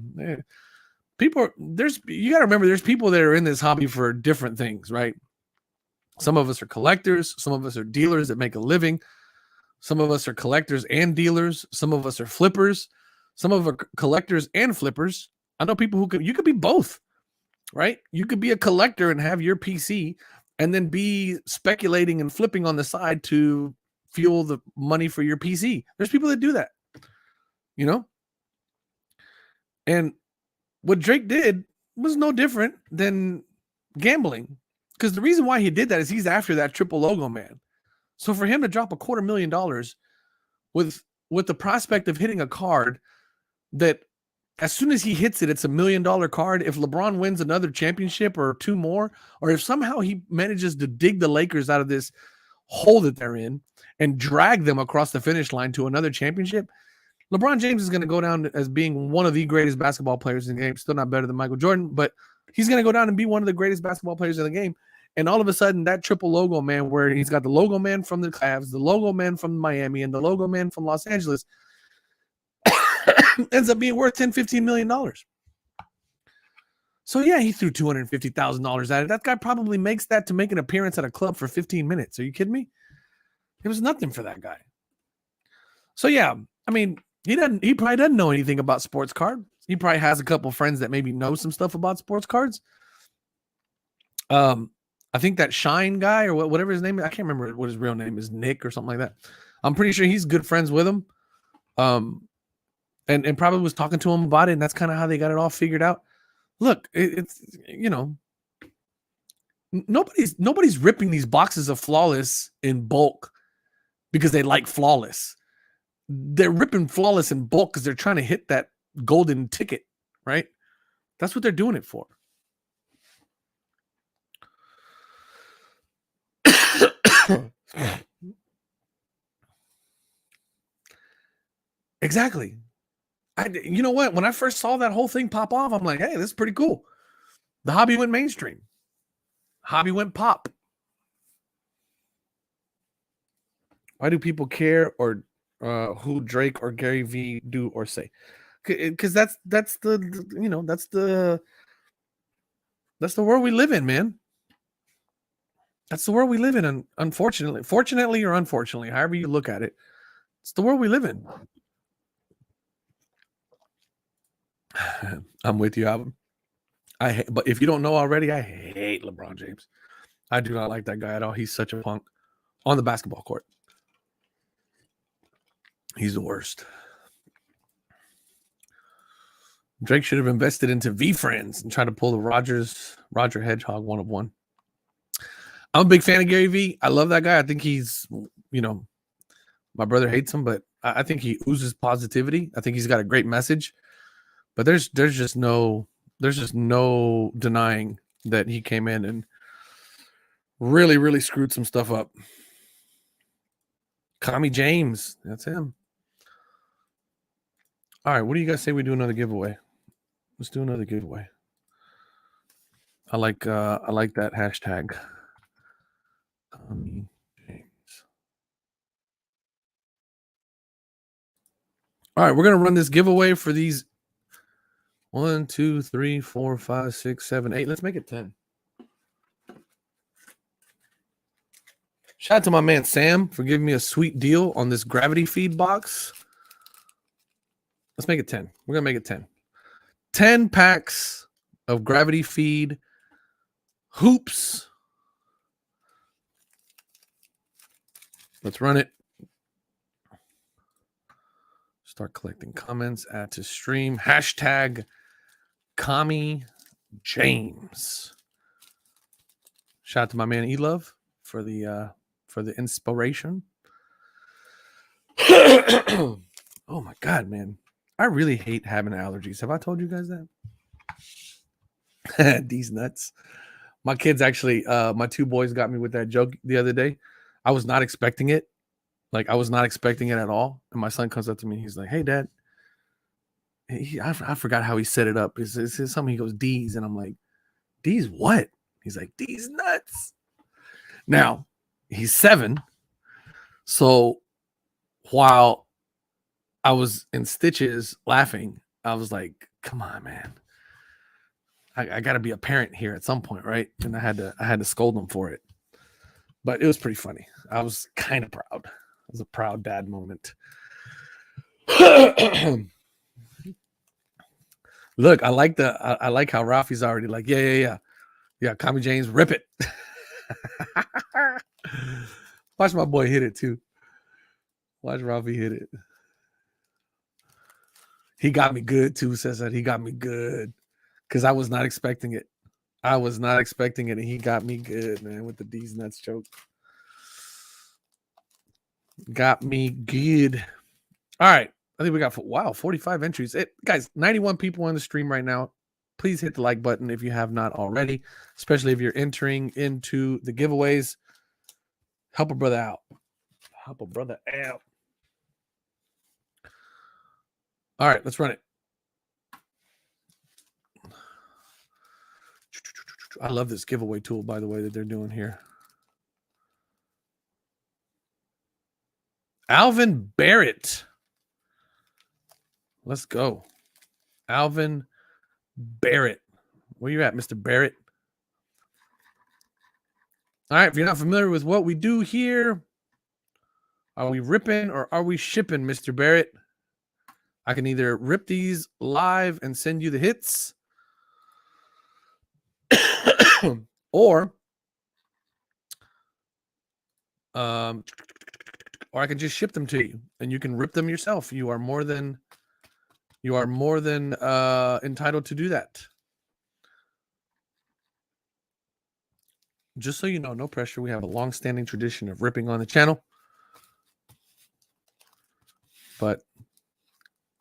to remember there's people that are in this hobby for different things, right? Some of us are collectors. Some of us are dealers that make a living. Some of us are collectors and dealers. Some of us are flippers. Some of us are collectors and flippers. I know people you could be both, right? You could be a collector and have your PC and then be speculating and flipping on the side to fuel the money for your PC. There's people that do that, And what Drake did was no different than gambling. Because the reason why he did that is he's after that triple logo man. So for him to drop $250,000 with the prospect of hitting a card that as soon as he hits it, it's $1 million card. If LeBron wins another championship or two more, or if somehow he manages to dig the Lakers out of this hole that they're in and drag them across the finish line to another championship, LeBron James is going to go down as being one of the greatest basketball players in the game. Still not better than Michael Jordan, but he's going to go down and be one of the greatest basketball players in the game. And all of a sudden, that triple logo man, where he's got the logo man from the Cavs, the logo man from Miami, and the logo man from Los Angeles, ends up being worth $10-15 million. So yeah, he threw $250,000 at it. That guy probably makes that to make an appearance at a club for 15 minutes. Are you kidding me? It was nothing for that guy. So yeah, I mean, he probably doesn't know anything about sports cards. He probably has a couple friends that maybe know some stuff about sports cards. I think that Shine guy or whatever his name is, I can't remember what his real name is, Nick or something like that. I'm pretty sure he's good friends with him. And probably was talking to him about it, and that's kind of how they got it all figured out. Look, it's nobody's ripping these boxes of Flawless in bulk because they like Flawless. They're ripping Flawless in bulk because they're trying to hit that golden ticket, right? That's what they're doing it for. Exactly. You know what? When I first saw that whole thing pop off, I'm like, hey, this is pretty cool. The hobby went mainstream. Hobby went pop. Why do people care or who Drake or Gary Vee do or say? Because that's the world we live in, man. That's the world we live in. Unfortunately, fortunately or unfortunately, however you look at it, it's the world we live in. I'm with you, Alvin. But if you don't know already, I hate LeBron James. I do not like that guy at all. He's such a punk on the basketball court. He's the worst. Drake should have invested into V-Friends and tried to pull the Roger Hedgehog 1 of 1. I'm a big fan of Gary Vee. I love that guy. I think he's, my brother hates him, but I think he oozes positivity. I think he's got a great message. But there's just no denying that he came in and really, really screwed some stuff up. Kami James, that's him. All right, what do you guys say we do another giveaway? Let's do another giveaway. I like that hashtag. Kami James. All right, we're gonna run this giveaway for these 1, 2, 3, 4, 5, 6, 7, 8. Let's make it 10. Shout out to my man Sam for giving me a sweet deal on this gravity feed box. Let's make it 10. We're going to make it 10. 10 packs of gravity feed hoops. Let's run it. Start collecting comments. Add to stream. Hashtag Kami James. Shout out to my man E-Love for the inspiration. Oh my God, man. I really hate having allergies. Have I told you guys that? These nuts. My kids actually, my two boys got me with that joke the other day. I was not expecting it. Like, I was not expecting it at all. And my son comes up to me. He's like, hey, Dad, I forgot how he set it up. It's something. He goes D's, and I'm like, D's what? He's like, D's nuts. Now he's 7, so while I was in stitches laughing, I was like, come on, man. I got to be a parent here at some point, right? And I had to scold him for it, but it was pretty funny. I was kind of proud. It was a proud dad moment. Look, I like how Rafi's already like, yeah. Kami James, rip it. Watch my boy hit it too. Watch Rafi hit it. He got me good too, says that. He got me good because I was not expecting it. And he got me good, man, with the D's nuts joke. Got me good. All right. I think we got 45 entries. Guys, 91 people on the stream right now. Please hit the like button if you have not already, especially if you're entering into the giveaways. Help a brother out. All right, let's run it. I love this giveaway tool, by the way, that they're doing here. Alvin Barrett. Let's go. Alvin Barrett. Where you at, Mr. Barrett? All right, if you're not familiar with what we do here, are we ripping or are we shipping, Mr. Barrett? I can either rip these live and send you the hits, or I can just ship them to you and you can rip them yourself. You are more than entitled to do that. Just so you know, no pressure. We have a long-standing tradition of ripping on the channel. But,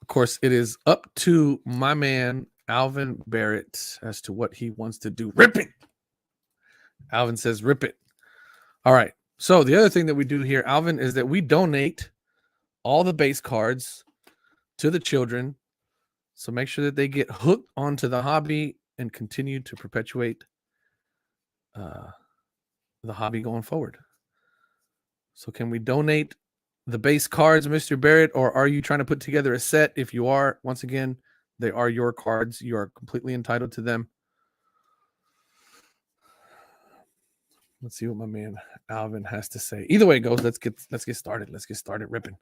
of course, it is up to my man, Alvin Barrett, as to what he wants to do. Rip it! Alvin says rip it. All right. So the other thing that we do here, Alvin, is that we donate all the base cards to the children. So make sure that they get hooked onto the hobby and continue to perpetuate the hobby going forward. So can we donate the base cards, Mr. Barrett, or are you trying to put together a set? If you are, once again, they are your cards. You are completely entitled to them. Let's see what my man Alvin has to say. Either way it goes, let's get started. Let's get started ripping.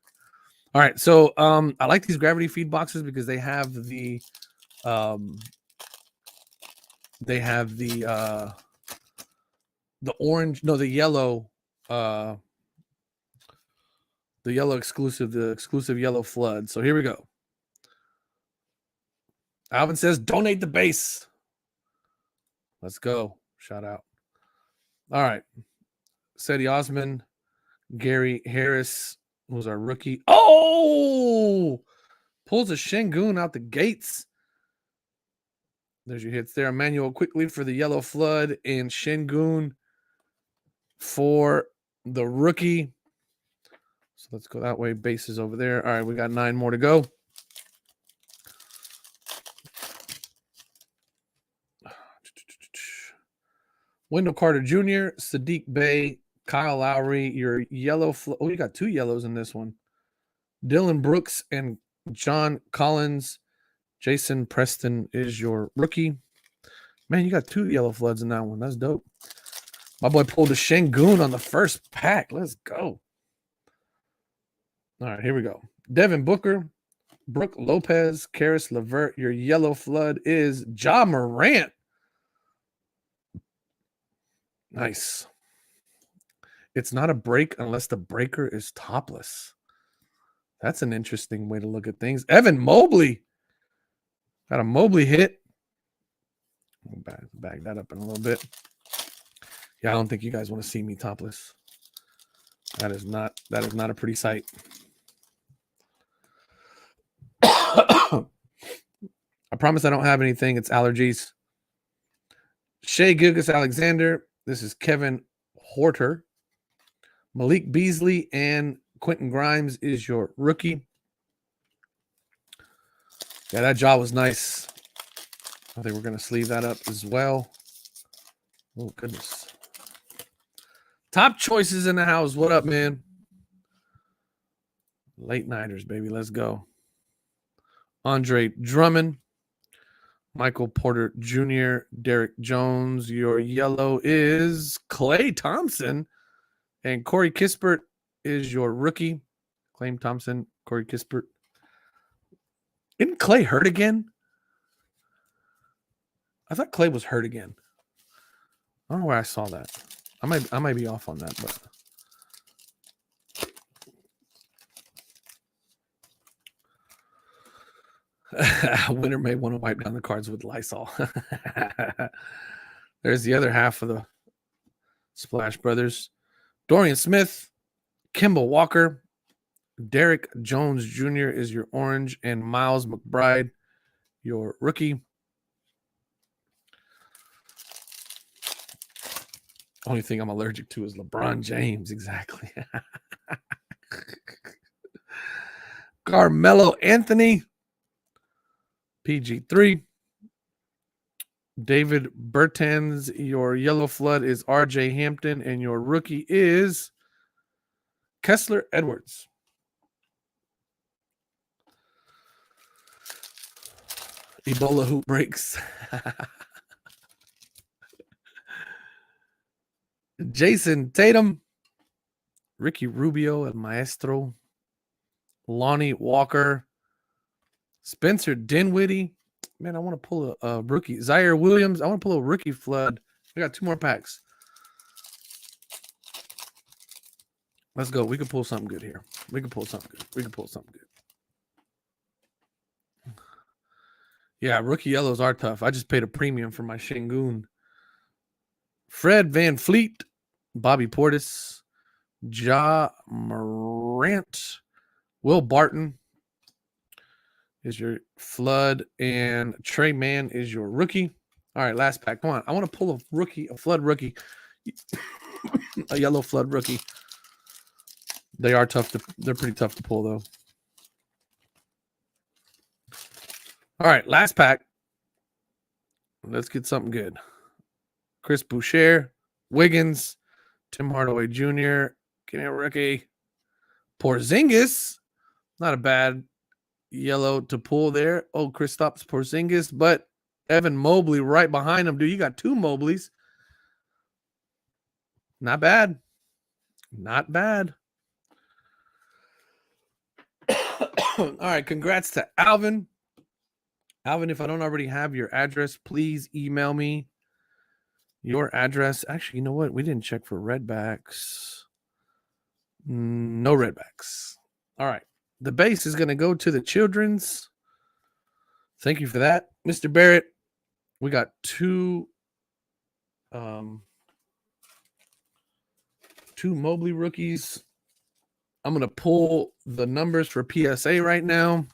All right, so I like these gravity feed boxes because they have the orange, no, the yellow exclusive, the exclusive yellow flood. So here we go. Alvin says donate the base. Let's go. Shout out. All right. Seti Osman, Gary Harris was our rookie. Oh! Pulls a Shengun out the gates. There's your hits there. Emmanuel quickly for the yellow flood and Shengun for the rookie. So let's go that way. Bases over there. All right, we got 9 more to go. Wendell Carter Jr., Sadiq Bey, Kyle Lowry, your yellow. Oh, you got 2 yellows in this one. Dylan Brooks and John Collins. Jason Preston is your rookie. Man, you got 2 yellow floods in that one. That's dope. My boy pulled a Shengun on the first pack. Let's go. All right, here we go. Devin Booker, Brooke Lopez, Karis LeVert. Your yellow flood is Ja Morant. Nice. It's not a break unless the breaker is topless. That's an interesting way to look at things. Evan Mobley. Got a Mobley hit. Bag that up in a little bit. Yeah, I don't think you guys want to see me topless. That is not a pretty sight. I promise I don't have anything. It's allergies. Shea Gilgeous-Alexander. This is Kevin Horter. Malik Beasley and Quentin Grimes is your rookie. Yeah, that jaw was nice. I think we're going to sleeve that up as well. Oh, goodness. Top choices in the house. What up, man? Late nighters, baby. Let's go. Andre Drummond, Michael Porter Jr., Derek Jones. Your yellow is Klay Thompson. And Corey Kispert is your rookie. Klay Thompson, Corey Kispert. Isn't Klay hurt again? I thought Klay was hurt again. I don't know where I saw that. I might be off on that, but winner may want to wipe down the cards with Lysol. There's the other half of the Splash Brothers. Dorian Smith, Kimball Walker, Derek Jones Jr. is your orange, and Miles McBride, your rookie. Only thing I'm allergic to is LeBron James. Exactly. Carmelo Anthony, PG3. David Bertans, your yellow flood is RJ Hampton, and your rookie is Kessler Edwards. Ebola hoop breaks. Jason Tatum, Ricky Rubio, El Maestro, Lonnie Walker, Spencer Dinwiddie. Man, I want to pull a rookie. Zaire Williams. I want to pull a rookie flood. I got 2 more packs. Let's go. We can pull something good here. We can pull something good. Yeah, rookie yellows are tough. I just paid a premium for my Şengün. Fred Van Fleet, Bobby Portis, Ja Morant, Will Barton is your flood, and Trey Mann is your rookie. All right, last pack. Come on. I want to pull a flood rookie, a yellow flood rookie. They are tough they're pretty tough to pull, though. All right, last pack. Let's get something good. Chris Boucher, Wiggins, Tim Hardaway Jr., Kenny Rookie, Porzingis. Not a bad yellow to pull there. Oh, Kristaps Porzingis, but Evan Mobley right behind him. Dude, you got 2 Mobleys. Not bad. Not bad. All right, congrats to Alvin. Alvin, if I don't already have your address, please email me your address. Actually, you know what? We didn't check for redbacks. No redbacks. All right. The base is going to go to the children's. Thank you for that. Mr. Barrett, we got 2 Mobley rookies. I'm going to pull the numbers for PSA right now.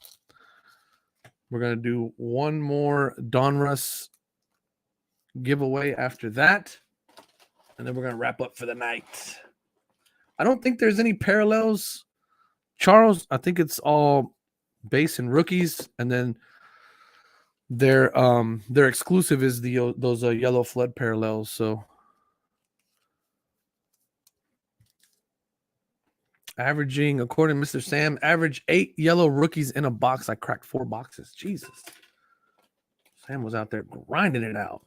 We're going to do 1 more Donruss giveaway after that. And then we're going to wrap up for the night. I don't think there's any parallels, Charles. I think it's all base and rookies. And then their exclusive is those yellow flood parallels. So averaging, according to Mr. Sam, average 8 yellow rookies in a box. I cracked 4 boxes. Jesus. Sam was out there grinding it out.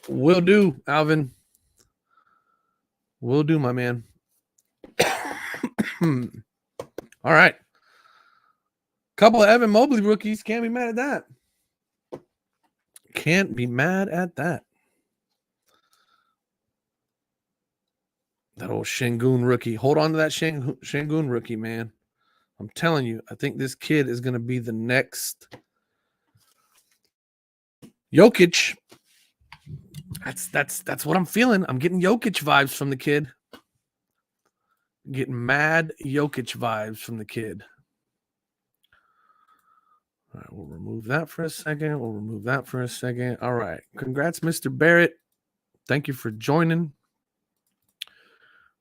Will do, Alvin. Will do, my man. All right. Couple of Evan Mobley rookies. Can't be mad at that. Can't be mad at that. That old Şengün rookie. Hold on to that Şengün rookie, man. I'm telling you, I think this kid is going to be the next Jokic. That's what I'm feeling. I'm getting Jokic vibes from the kid. Getting mad Jokic vibes from the kid. All right, we'll remove that for a second. All right. Congrats, Mr. Barrett. Thank you for joining.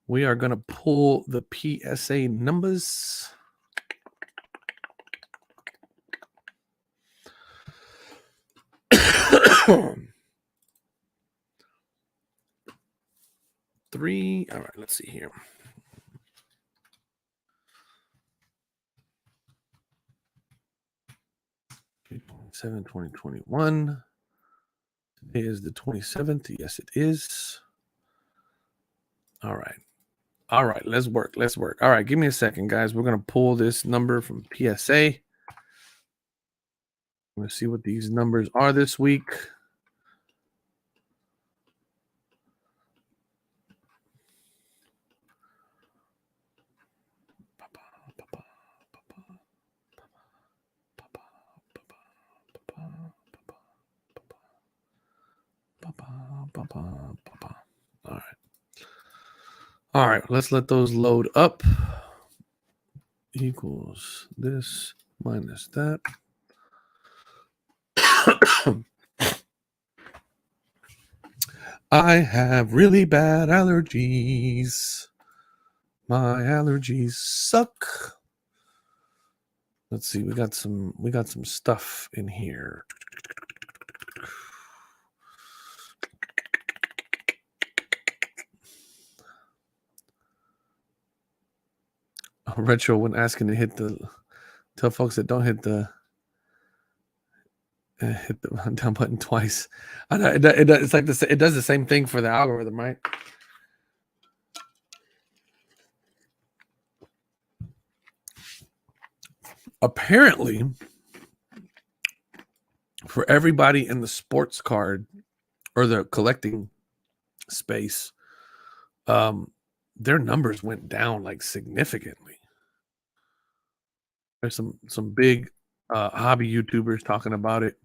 We are going to pull the PSA numbers. 3. All right, let's see here. Okay, 2021. Today is the 27th. Yes, it is. All right. All right, let's work. Let's work. All right, give me a second, guys. We're going to pull this number from PSA. I'm going to see what these numbers are this week. All right. All right, let's let those load up. Equals this minus that. I have really bad allergies. My allergies suck. Let's see, we got some stuff in here. Retro when asking to tell folks that don't hit the down button twice. I know it's like this. It does the same thing for the algorithm, right? Apparently, for everybody in the sports card or the collecting space, their numbers went down like significantly. There's some big hobby YouTubers talking about it,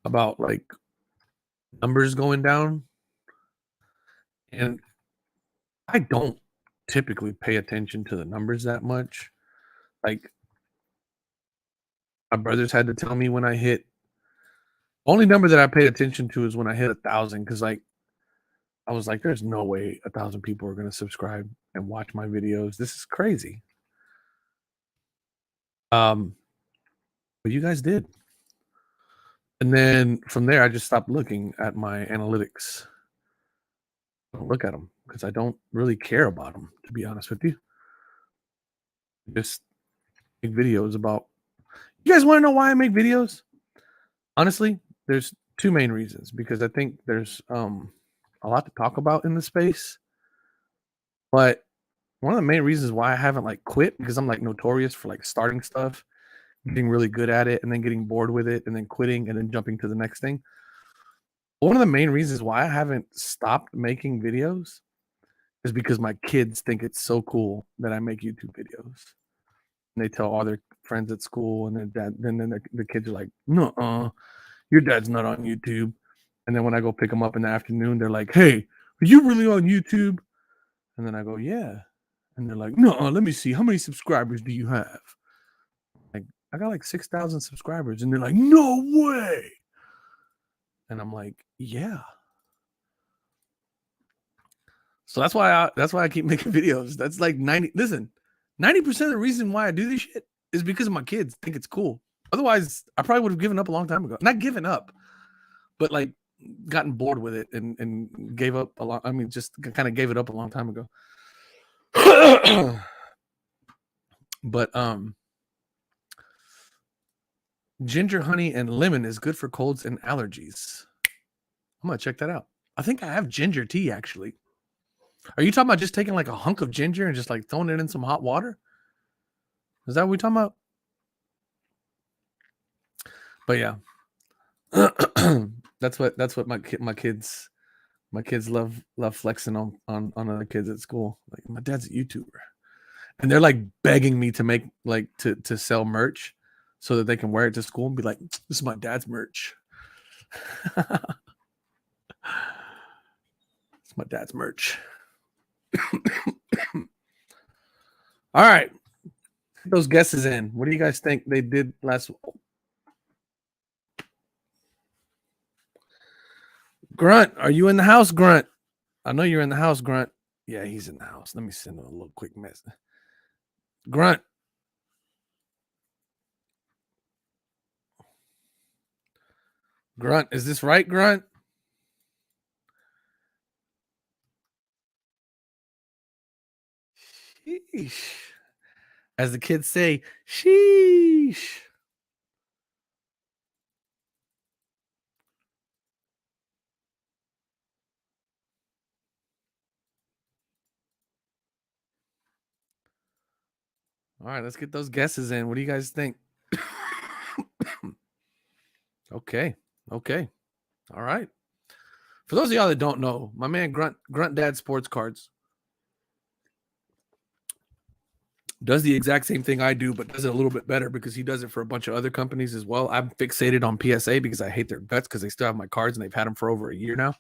about like numbers going down, and I don't typically pay attention to the numbers that much. Like my brothers had to tell me when I hit. Only number that I pay attention to is when I hit 1,000, because like I was like, there's no way 1,000 people are going to subscribe and watch my videos. This is crazy. But you guys did. And then from there, I just stopped looking at my analytics. I don't look at them because I don't really care about them, to be honest with you. Just make videos about. You guys want to know why I make videos? Honestly, there's 2 main reasons, because I think there's a lot to talk about in the space. But one of the main reasons why I haven't like quit, because I'm like notorious for like starting stuff, getting really good at it, and then getting bored with it, and then quitting, and then jumping to the next thing. One of the main reasons why I haven't stopped making videos is because my kids think it's so cool that I make YouTube videos. And they tell all their friends at school, and then the kids are like, "No, your dad's not on YouTube." And then when I go pick them up in the afternoon, they're like, "Hey, are you really on YouTube?" And then I go, "Yeah." And they're like, "No, let me see. How many subscribers do you have?" Like, I got like 6,000 subscribers. And they're like, "No way." And I'm like, "Yeah." So that's why I keep making videos. That's like 90% of the reason why I do this shit is because of my kids think it's cool. Otherwise, I probably would have given up a long time ago. Not given up, but like gotten bored with it and gave up a lot. I mean, just kind of gave it up a long time ago. But ginger, honey, and lemon is good for colds and allergies. I'm gonna check that out. I think I have ginger tea, actually. Are you talking about just taking like a hunk of ginger and just like throwing it in some hot water? Is that what we're talking about? But yeah, that's what my kids love flexing on other kids at school. Like, my dad's a YouTuber, and they're like begging me to make like to sell merch so that they can wear it to school and be like, "This is my dad's merch." It's my dad's merch. All right, get those guesses in. What do you guys think they did last? Grunt, are you in the house, Grunt? I know you're in the house, Grunt. Yeah, he's in the house. Let me send him a little quick message. Grunt. Grunt, is this right, Grunt? Sheesh. As the kids say, sheesh. All right, let's get those guesses in. What do you guys think? Okay. Okay. All right. For those of y'all that don't know, my man Grunt Dad Sports Cards does the exact same thing I do, but does it a little bit better because he does it for a bunch of other companies as well. I'm fixated on PSA because I hate their guts because they still have my cards and they've had them for over a year now.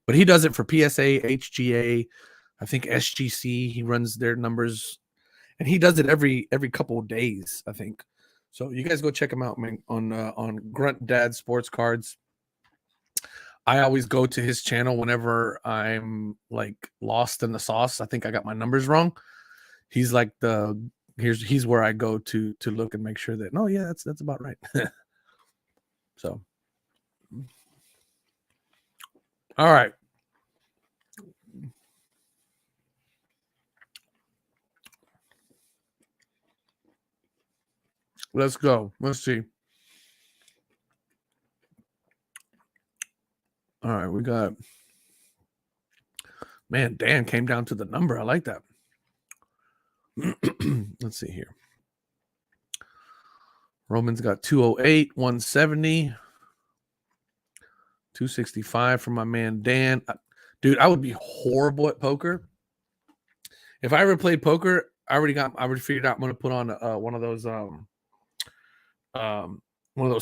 But he does it for PSA, HGA, I think SGC. He runs their numbers, and he does it every couple of days, I think. So you guys go check him out, man, on Grunt Dad Sports Cards. I always go to his channel whenever I'm like lost in the sauce. I think I got my numbers wrong. He's like he's where I go to look and make sure that no, yeah, that's about right. So, all right. Let's go. Let's see. All right, we got man, Dan came down to the number. I like that. Let's see here. Roman's got 208, 170, 265 from my man Dan. Dude, I would be horrible at poker. If I ever played poker, I already figured out I'm gonna put on one of those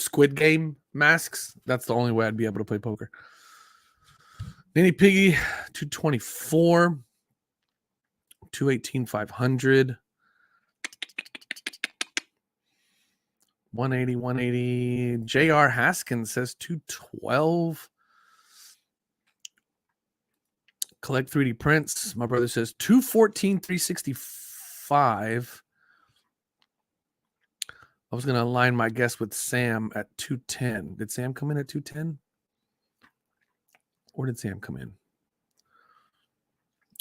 Squid Game masks. That's the only way I'd be able to play poker. Danny Piggy, 224, 218, 500. 180, 180. J.R. Haskins says 212. Collect 3D prints. My brother says 214, 365. I was going to align my guess with Sam at 210. Did Sam come in at 210? Or did Sam come in?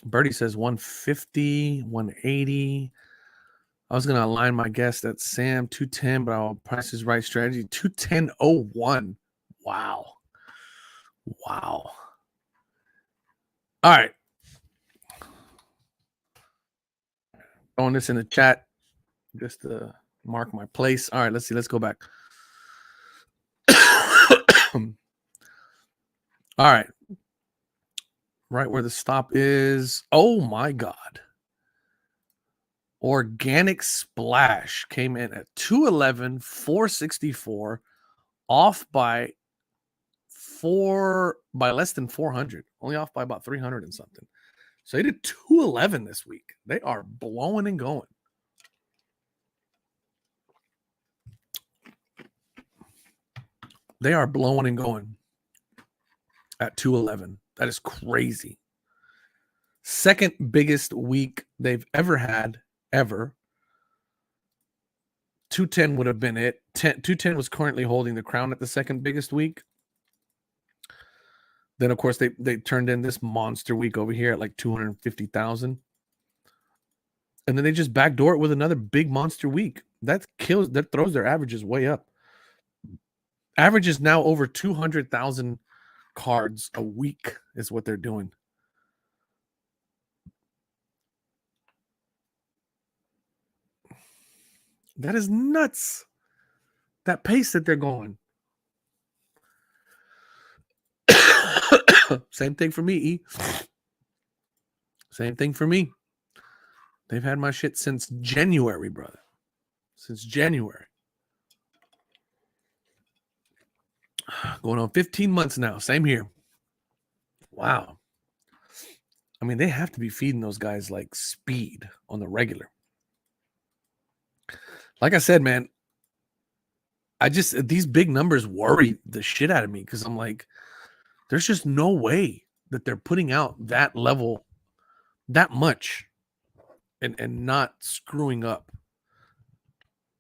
Birdie says 150, 180. I was going to align my guess at Sam 210, but I'll price his right strategy 210.01. Wow. Wow. All right. Throwing this in the chat just to mark my place. All right, let's see. Let's go back. All right. Right where the stop is. Oh, my God. Organic Splash came in at 211, 464, off by less than 400, only off by about 300 and something. So they did 211 this week. They are blowing and going. They are blowing and going at 211. That is crazy. Second biggest week they've ever had, ever. 210 would have been it. 210 was currently holding the crown at the second biggest week. Then, of course, they turned in this monster week over here at like 250,000. And then they just backdoor it with another big monster week. That throws their averages way up. Average is now over 200,000 cards a week is what they're doing. That is nuts. That pace that they're going. Same thing for me, E. Same thing for me. They've had my shit since January, brother. Since January. Going on 15 months now. Same here. Wow. I mean, they have to be feeding those guys like speed on the regular. Like I said, man, these big numbers worry the shit out of me because I'm like, there's just no way that they're putting out that level that much and not screwing up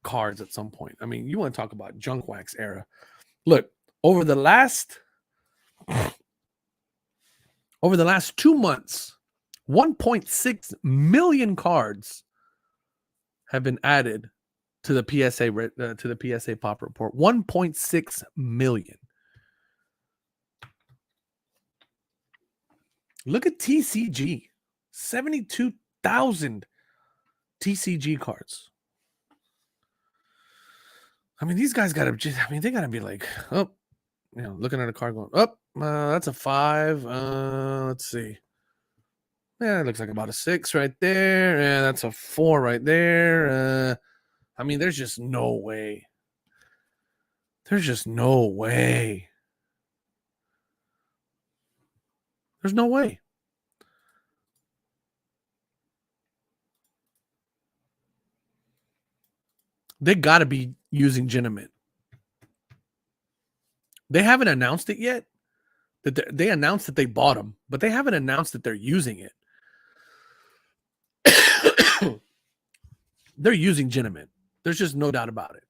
cards at some point. I mean, you want to talk about junk wax era. Look, over the last 2 months, 1.6 million cards have been added to the PSA Pop Report. 1.6 million. Look at TCG. 72,000 TCG cards. I mean, these guys got to, they got to be like, oh, looking at a card going, oh, that's a 5. Let's see. Yeah, it looks like about a 6 right there. Yeah, that's a 4 right there. I mean, there's just no way. There's just no way. There's no way. They got to be using Genamint. They haven't announced it yet. They announced that they bought them, but they haven't announced that they're using it. They're using Genamint. There's just no doubt about it,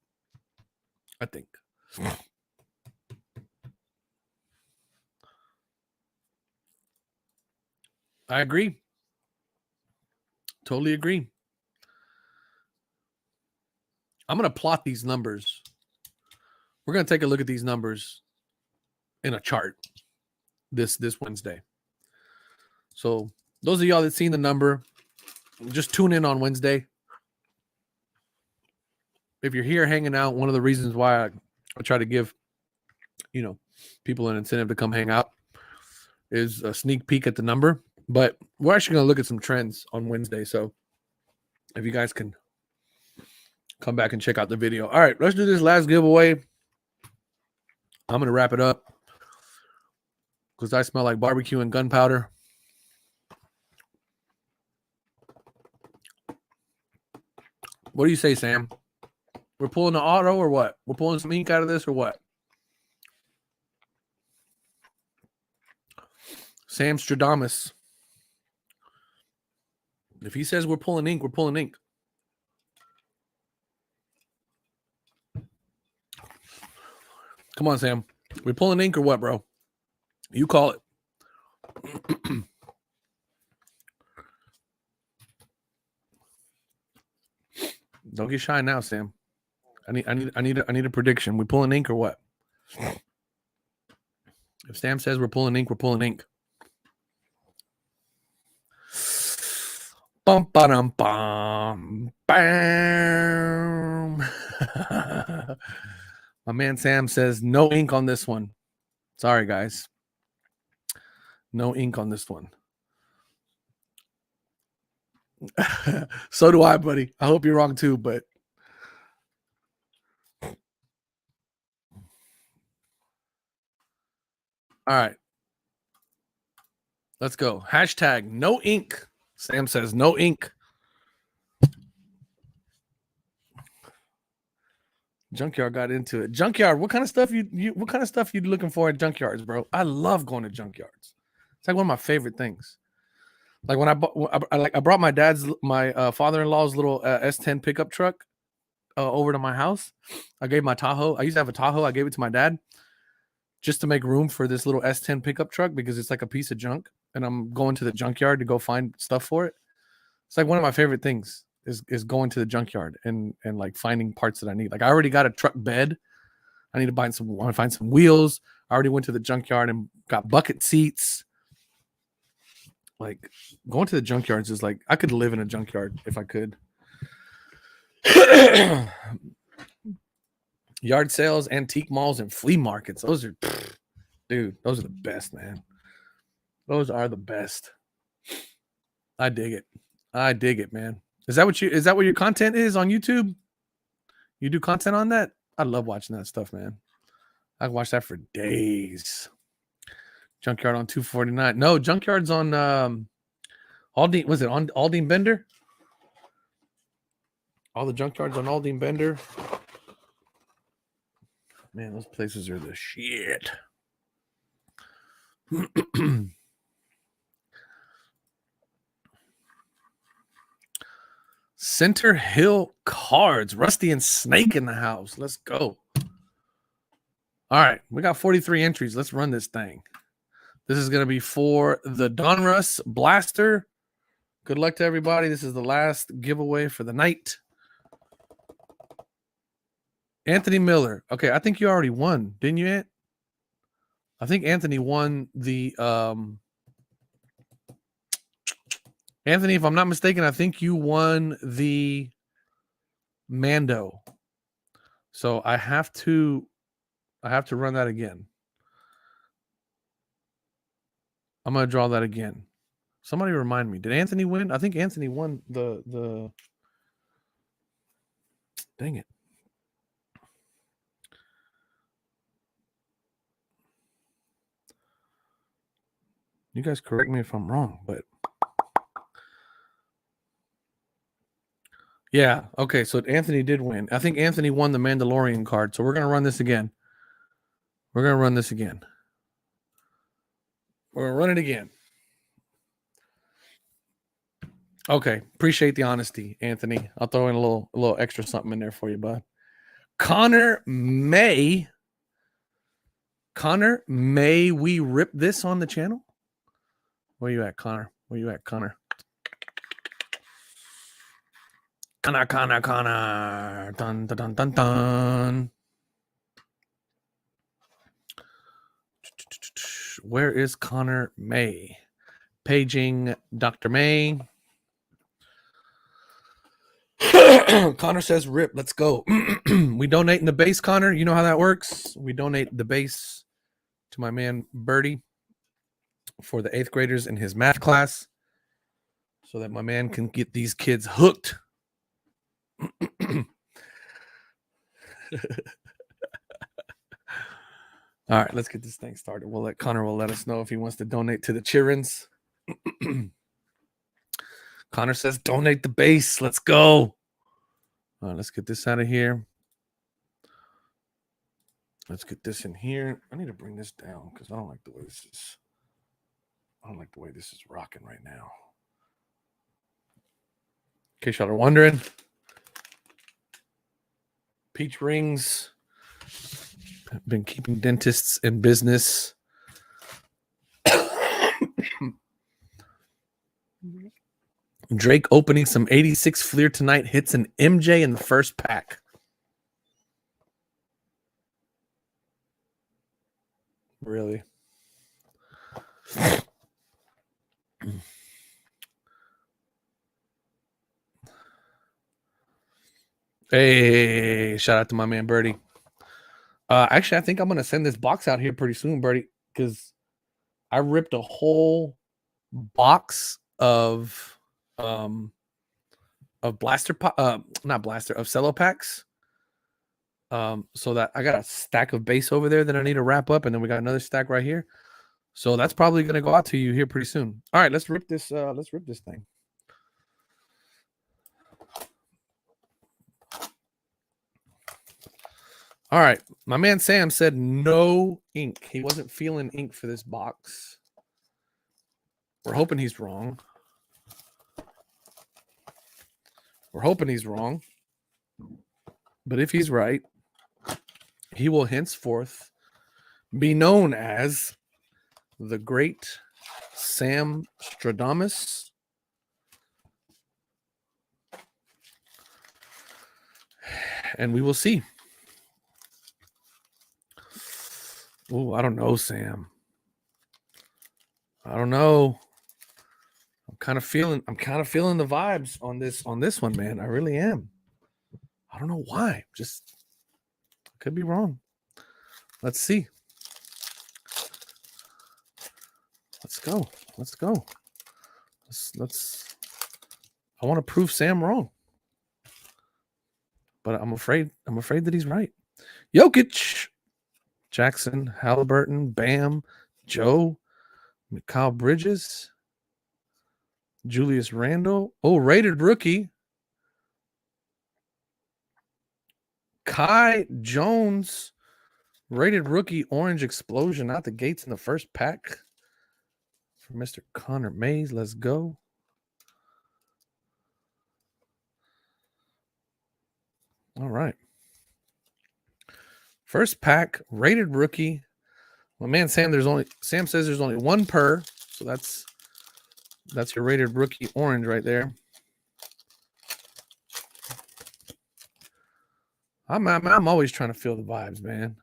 I think. I agree. Totally agree. I'm going to plot these numbers. We're going to take a look at these numbers in a chart this Wednesday. So those of y'all that seen the number, just tune in on Wednesday. If you're here hanging out, one of the reasons why I try to give, people an incentive to come hang out is a sneak peek at the number. But we're actually going to look at some trends on Wednesday. So if you guys can come back and check out the video. All right, let's do this last giveaway. I'm going to wrap it up because I smell like barbecue and gunpowder. What do you say, Sam? We're pulling the auto or what? We're pulling some ink out of this or what? Sam Stradamus. If he says we're pulling ink, we're pulling ink. Come on, Sam. We're pulling ink or what, bro? You call it. Don't get shy now, Sam. I need a prediction. We pulling ink or what? If Sam says we're pulling ink, we're pulling ink. Bum ba-dum bum bam. My man Sam says no ink on this one. Sorry, guys. No ink on this one. So do I, buddy. I hope you're wrong too, but all right. Let's go. Hashtag no ink. Sam says no ink. Junkyard got into it. Junkyard, what kind of stuff you looking for at junkyards, bro? I love going to junkyards. It's like one of my favorite things. Like when I brought my father-in-law's little S10 pickup truck over to my house. I gave my Tahoe. I used to have a Tahoe. I gave it to my dad just to make room for this little S10 pickup truck because it's like a piece of junk. And I'm going to the junkyard to go find stuff for it. It's like one of my favorite things is going to the junkyard and like finding parts that I need. Like I already got a truck bed. I need to find some wheels. I already went to the junkyard and got bucket seats. Like going to the junkyards is like I could live in a junkyard if I could. Yard sales, antique malls, and flea markets. Those are the best, man. Those are the best. I dig it, man. Is that what your content is on YouTube? You do content on that? I love watching that stuff, man. I can watch that for days. Junkyard on 249. No, Junkyard's on Aldine. Was it on Aldine Bender? All the junkyards on Aldine Bender. Man, those places are the shit. Center Hill Cards. Rusty and Snake in the house. Let's go. All right, we got 43 entries. Let's run this thing. This is going to be for the Donruss Blaster. Good luck to everybody. This is the last giveaway for the night. Anthony Miller. Okay, I think you already won, didn't you, Ant? I think Anthony won the Anthony, if I'm not mistaken, I think you won the Mando. So I have to run that again. I'm going to draw that again. Somebody remind me. Did Anthony win? I think Anthony won the dang it. You guys correct me if I'm wrong, but yeah, okay, so Anthony did win. I think Anthony won the Mandalorian card, so we're going to run this again. We're going to run this again. We're going to run it again. Okay, appreciate the honesty, Anthony. I'll throw in a little extra something in there for you, bud. Connor May, we rip this on the channel? Where you at, Connor? Where you at, Connor? Connor. Dun, dun, dun, dun, dun. Where is Connor May? Paging Dr. May. Connor says, rip, let's go. We donate in the base, Connor. You know how that works. We donate the base to my man Birdie for the 8th graders in his math class so that my man can get these kids hooked. All right, let's get this thing started. Connor will let us know if he wants to donate to the Chirins. Connor says, donate the base. Let's go. All right, let's get this out of here. Let's get this in here. I need to bring this down because I don't like the way this is. I don't like the way this is rocking right now. In case y'all are wondering, peach rings. I've been keeping dentists in business. Drake opening some 86 Fleer tonight, hits an MJ in the first pack. Really? Hey, shout out to my man Birdie. Actually, I think I'm gonna send this box out here pretty soon, Birdie, because I ripped a whole box of blaster of cello packs. So that I got a stack of base over there that I need to wrap up, and then we got another stack right here. So that's probably gonna go out to you here pretty soon. All right, let's rip this thing. All right, my man Sam said no ink. He wasn't feeling ink for this box. We're hoping he's wrong. But if he's right, he will henceforth be known as the great Sam Stradamus. And we will see. Oh, I don't know, Sam. I don't know. I'm kind of feeling the vibes on this one, man. I really am. I don't know why. Just could be wrong. Let's see. Let's go. I want to prove Sam wrong. But I'm afraid that he's right. Jokic, Jackson, Halliburton, Bam, Joe, Mikal Bridges, Julius Randle. Oh, rated rookie. Kai Jones, rated rookie, orange explosion out the gates in the first pack for Mr. Connor Mays. Let's go. All right. First pack, rated rookie. My man Sam says there's only one per, so that's your rated rookie orange right there. I'm always trying to feel the vibes, man.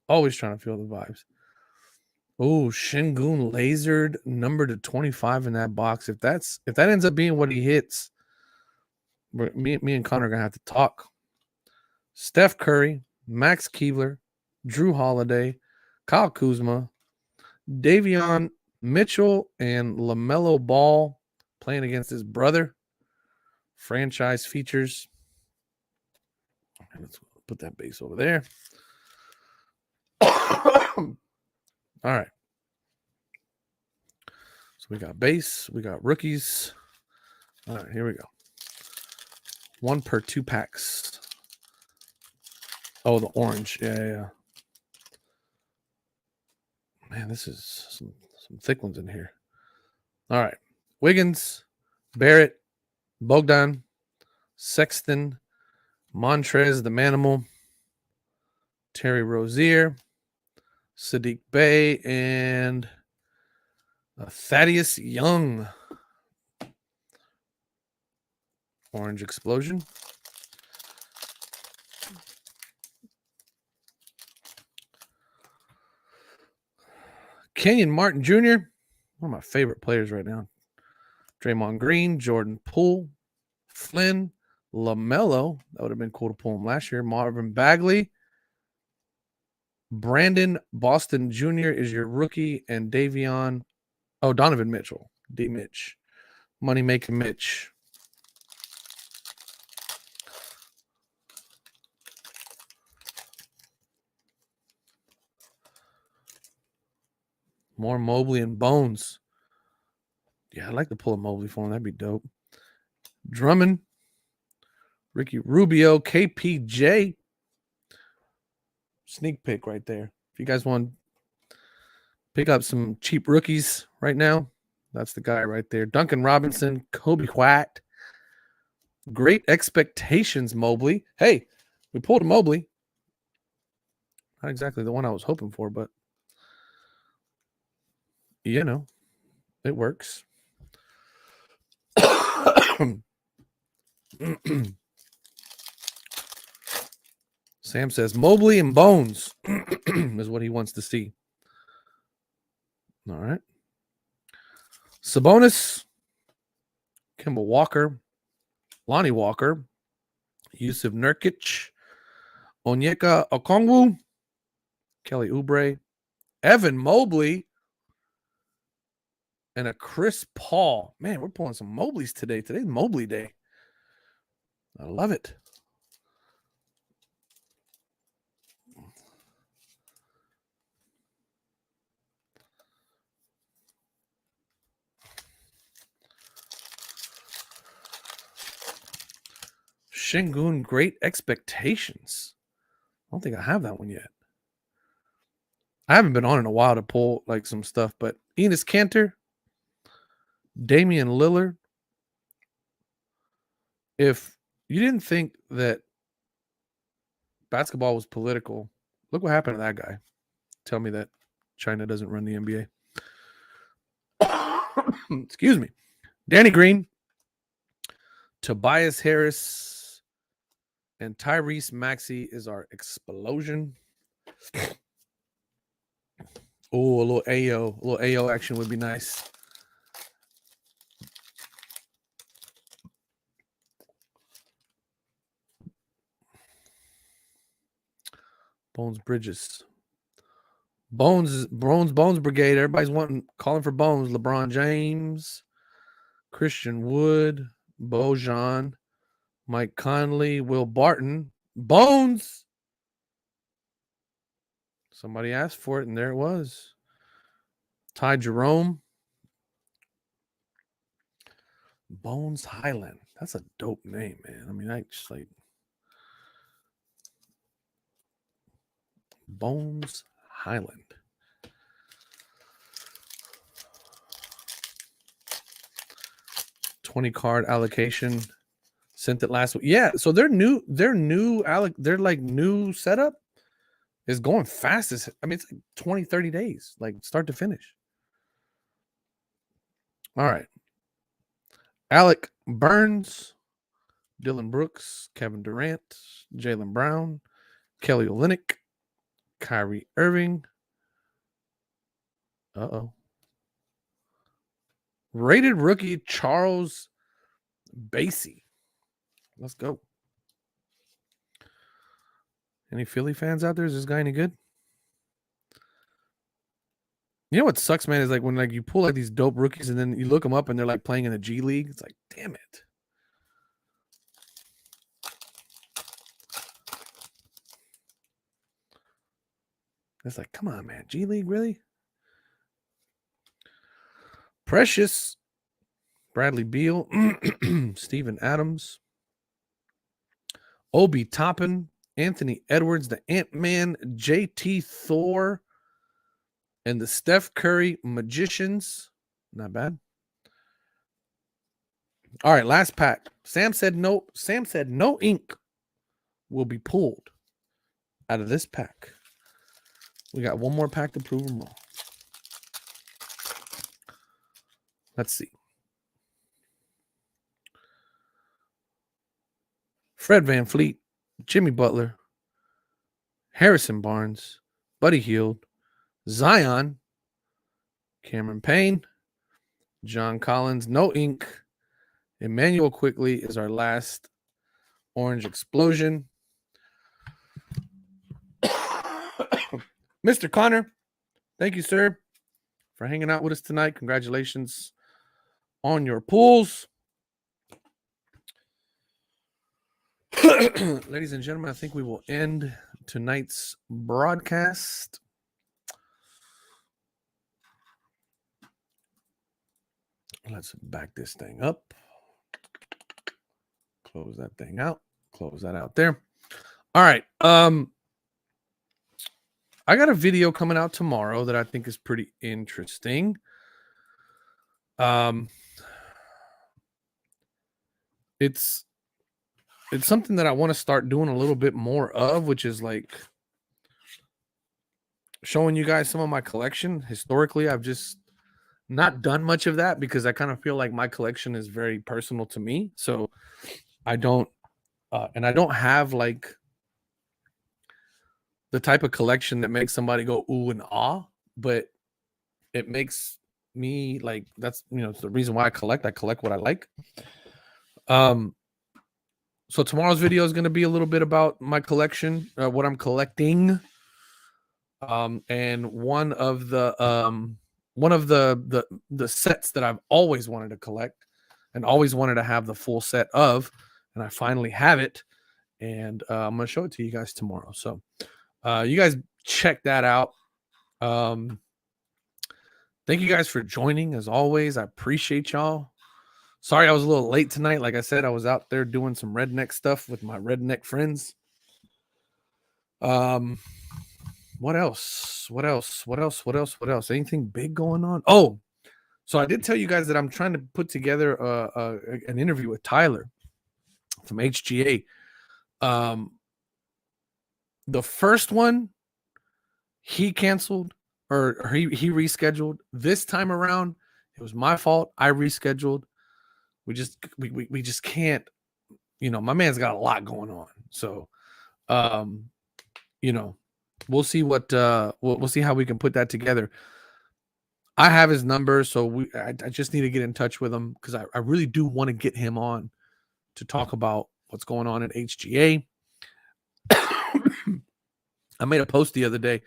Always trying to feel the vibes. Oh, Shingun lasered number to 25 in that box. If that ends up being what he hits, me and Connor are gonna have to talk. Steph Curry, Max Keeler, Drew Holiday, Kyle Kuzma, Davion Mitchell, and LaMelo Ball playing against his brother. Franchise features. Let's put that base over there. All right. So we got base, we got rookies. All right, here we go. 1 per 2 packs. Oh, the orange. Yeah. Man, this is some thick ones in here. All right. Wiggins, Barrett, Bogdan, Sexton, Montrez, the Manimal, Terry Rozier, Sadiq Bey, and Thaddeus Young. Orange explosion. Kenyon Martin Jr., one of my favorite players right now. Draymond Green, Jordan Poole, Flynn, LaMelo. That would have been cool to pull him last year. Marvin Bagley. Brandon Boston Jr. is your rookie, and Donovan Mitchell. D-Mitch. Money-making Mitch. More Mobley and Bones. Yeah, I'd like to pull a Mobley for him. That'd be dope. Drummond, Ricky Rubio, KPJ. Sneak pick right there. If you guys want to pick up some cheap rookies right now, that's the guy right there. Duncan Robinson, Kobe White. Great Expectations, Mobley. Hey, we pulled a Mobley. Not exactly the one I was hoping for, but you know, it works. Sam says Mobley and Bones is what he wants to see. All right. Sabonis, Kemba Walker, Lonnie Walker, Yusuf Nurkic, Onyeka Okongwu, Kelly Oubre, Evan Mobley, and a Chris Paul. Man, we're pulling some Mobleys today. Today's Mobley Day. I love it. Shingun Great Expectations. I don't think I have that one yet. I haven't been on in a while to pull like some stuff, but Enes Kanter, Damian Lillard. If you didn't think that basketball was political, look what happened to that guy. Tell me that China doesn't run the NBA. Excuse me. Danny Green, Tobias Harris, and Tyrese Maxey is our explosion. Oh, a little AO action would be nice. Bones Bridges. Bones Brigade. Everybody's calling for Bones. LeBron James, Christian Wood, Bojan, Mike Conley, Will Barton. Bones. Somebody asked for it, and there it was. Ty Jerome. Bones Highland. That's a dope name, man. I mean, I just like Bones Highland. $20 card allocation. Sent it last week. Yeah, so they're new setup. is going fast as, I mean, it's like 20, 30 days, like start to finish. All right. Alec Burns, Dylan Brooks, Kevin Durant, Jaylen Brown, Kelly Olynyk, Kyrie Irving. Rated rookie Charles Bassey. Let's go. Any Philly fans out there? Is this guy any good? You know what sucks, man, is like when like you pull like these dope rookies and then you look them up and they're like playing in the G League. It's like, damn it. It's like, come on, man. G League, really? Precious, Bradley Beal, Steven Adams, Obi Toppin, Anthony Edwards, the Ant-Man, JT Thor, and the Steph Curry Magicians. Not bad. All right, last pack. Sam said no ink will be pulled out of this pack. We got one more pack to prove them wrong. Let's see. Fred VanVleet, Jimmy Butler, Harrison Barnes, Buddy Hield, Zion, Cameron Payne, John Collins, no ink. Emmanuel Quickly is our last orange explosion. Mr. Connor, thank you, sir, for hanging out with us tonight. Congratulations on your pools. Ladies and gentlemen, I think we will end tonight's broadcast. Let's back this thing up. Close that thing out. Close that out there. All right. I got a video coming out tomorrow that I think is pretty interesting. It's something that I want to start doing a little bit more of, which is like showing you guys some of my collection. Historically, I've just not done much of that because I kind of feel like my collection is very personal to me. So I don't, and I don't have like the type of collection that makes somebody go ooh and ah, but it makes me like, that's, you know, it's the reason why I collect what I like. So tomorrow's video is going to be a little bit about my collection, what I'm collecting. And one of the sets that I've always wanted to collect and always wanted to have the full set of, and I finally have it. And I'm going to show it to you guys tomorrow. So you guys check that out. Thank you guys for joining as always. I appreciate y'all. Sorry I was a little late tonight. Like I said, I was out there doing some redneck stuff with my redneck friends. What else? Anything big going on? Oh, so I did tell you guys that I'm trying to put together an interview with Tyler from HGA. The first one he canceled, or he rescheduled. This time around, it was my fault. I rescheduled. We just can't, you know, my man's got a lot going on. So, you know, we'll see what, we'll see how we can put that together. I have his number, so I just need to get in touch with him because I really do want to get him on to talk about what's going on at HGA. I made a post the other day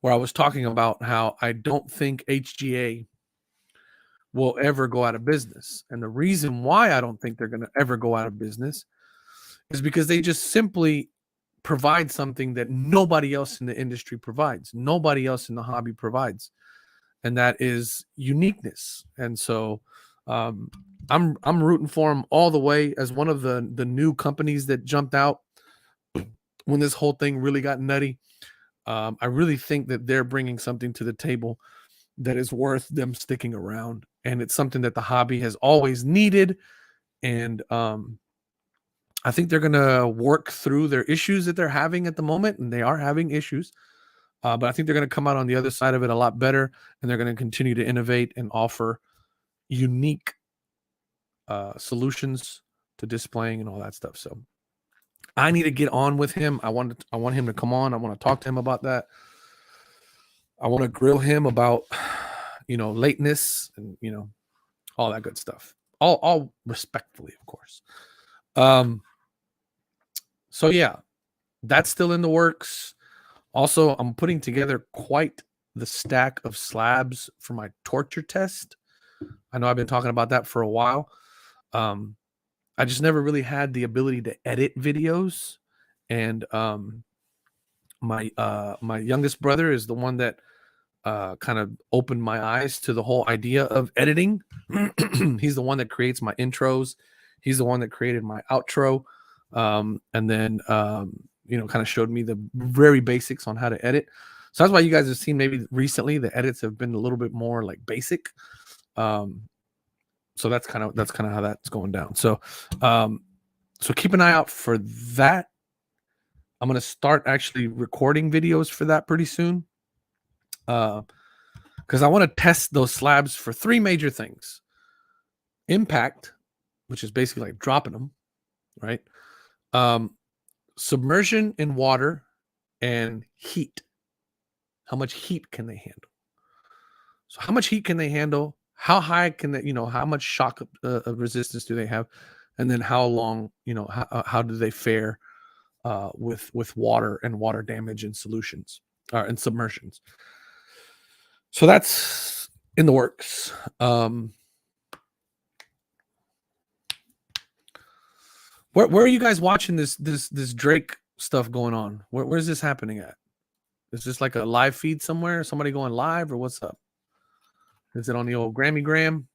where I was talking about how I don't think HGA will ever go out of business. And the reason why I don't think they're going to ever go out of business is because they just simply provide something that nobody else in the industry provides. Nobody else in the hobby provides. And that is uniqueness. And so I'm rooting for them all the way as one of the new companies that jumped out when this whole thing really got nutty. I really think that they're bringing something to the table that is worth them sticking around. And it's something that the hobby has always needed. And I I think they're going to work through their issues that they're having at the moment, and they are having issues. But I think they're going to come out on the other side of it a lot better, and they're going to continue to innovate and offer unique solutions to displaying and all that stuff. So I need to get on with him. I want him to come on. I want to talk to him about that. I want to grill him about, lateness and, all that good stuff. All respectfully, of course. So yeah, that's still in the works. Also, I'm putting together quite the stack of slabs for my torture test. I know I've been talking about that for a while. I just never really had the ability to edit videos. And my youngest brother is the one that kind of opened my eyes to the whole idea of editing. He's the one that creates my intros. He's the one that created my outro. And then, kind of showed me the very basics on how to edit. So that's why you guys have seen maybe recently the edits have been a little bit more like basic. So that's kind of how that's going down. So, so keep an eye out for that. I'm going to start actually recording videos for that pretty soon. Because I want to test those slabs for 3 major things. Impact, which is basically like dropping them, right? Submersion in water, and heat. How much heat can they handle? So how much heat can they handle? How high can they, how much shock resistance do they have? And then how long, how do they fare with water and water damage and solutions and submersions? So that's in the works. Where are you guys watching this Drake stuff going on? Where's this happening at? Is this like a live feed somewhere? Somebody going live, or what's up? Is it on the old Grammy-gram?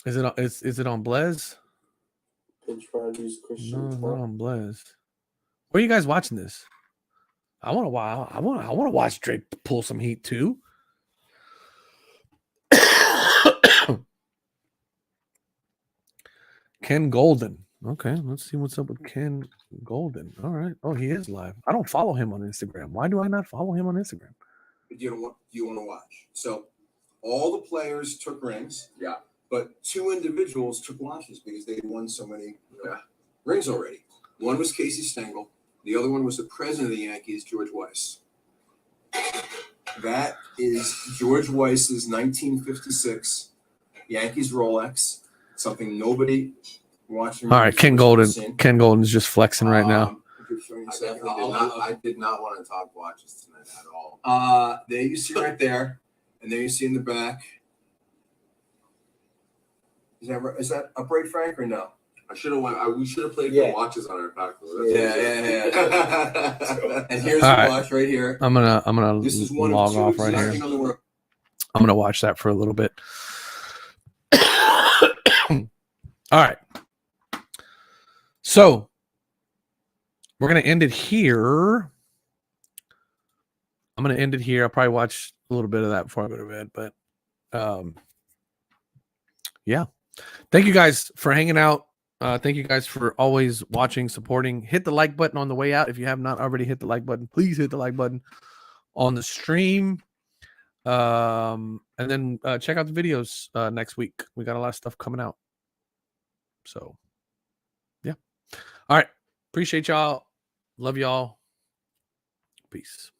Is it on Blez? No, not on Blez. Where are you guys watching this? I want to watch Drake pull some heat too. Ken Golden. Okay, let's see what's up with Ken Golden. All right. Oh, he is live. I don't follow him on Instagram. Why do I not follow him on Instagram? You want to watch. So all the players took rings. Yeah. But 2 individuals took watches because they won so many rings already. One was Casey Stengel. The other one was the president of the Yankees, George Weiss. That is George Weiss's 1956 Yankees Rolex. Something nobody watching. All right, Ken Golden. Ken Golden's just flexing right now. I did not want to talk watches tonight at all. There you see right there, and there you see in the back. Is that upright, Frank, or no? I should have went. We should have played for watches on our pack. Yeah. And here's the watch right here. I'm gonna log off right here. I'm gonna watch that for a little bit. All right. So we're gonna end it here. I'm gonna end it here. I'll probably watch a little bit of that before I go to bed. But yeah. Thank you guys for hanging out. Thank you guys for always watching, supporting. Hit the like button on the way out. If you have not already hit the like button, please hit the like button on the stream. And then check out the videos next week. We got a lot of stuff coming out. So, yeah. All right. Appreciate y'all. Love y'all. Peace.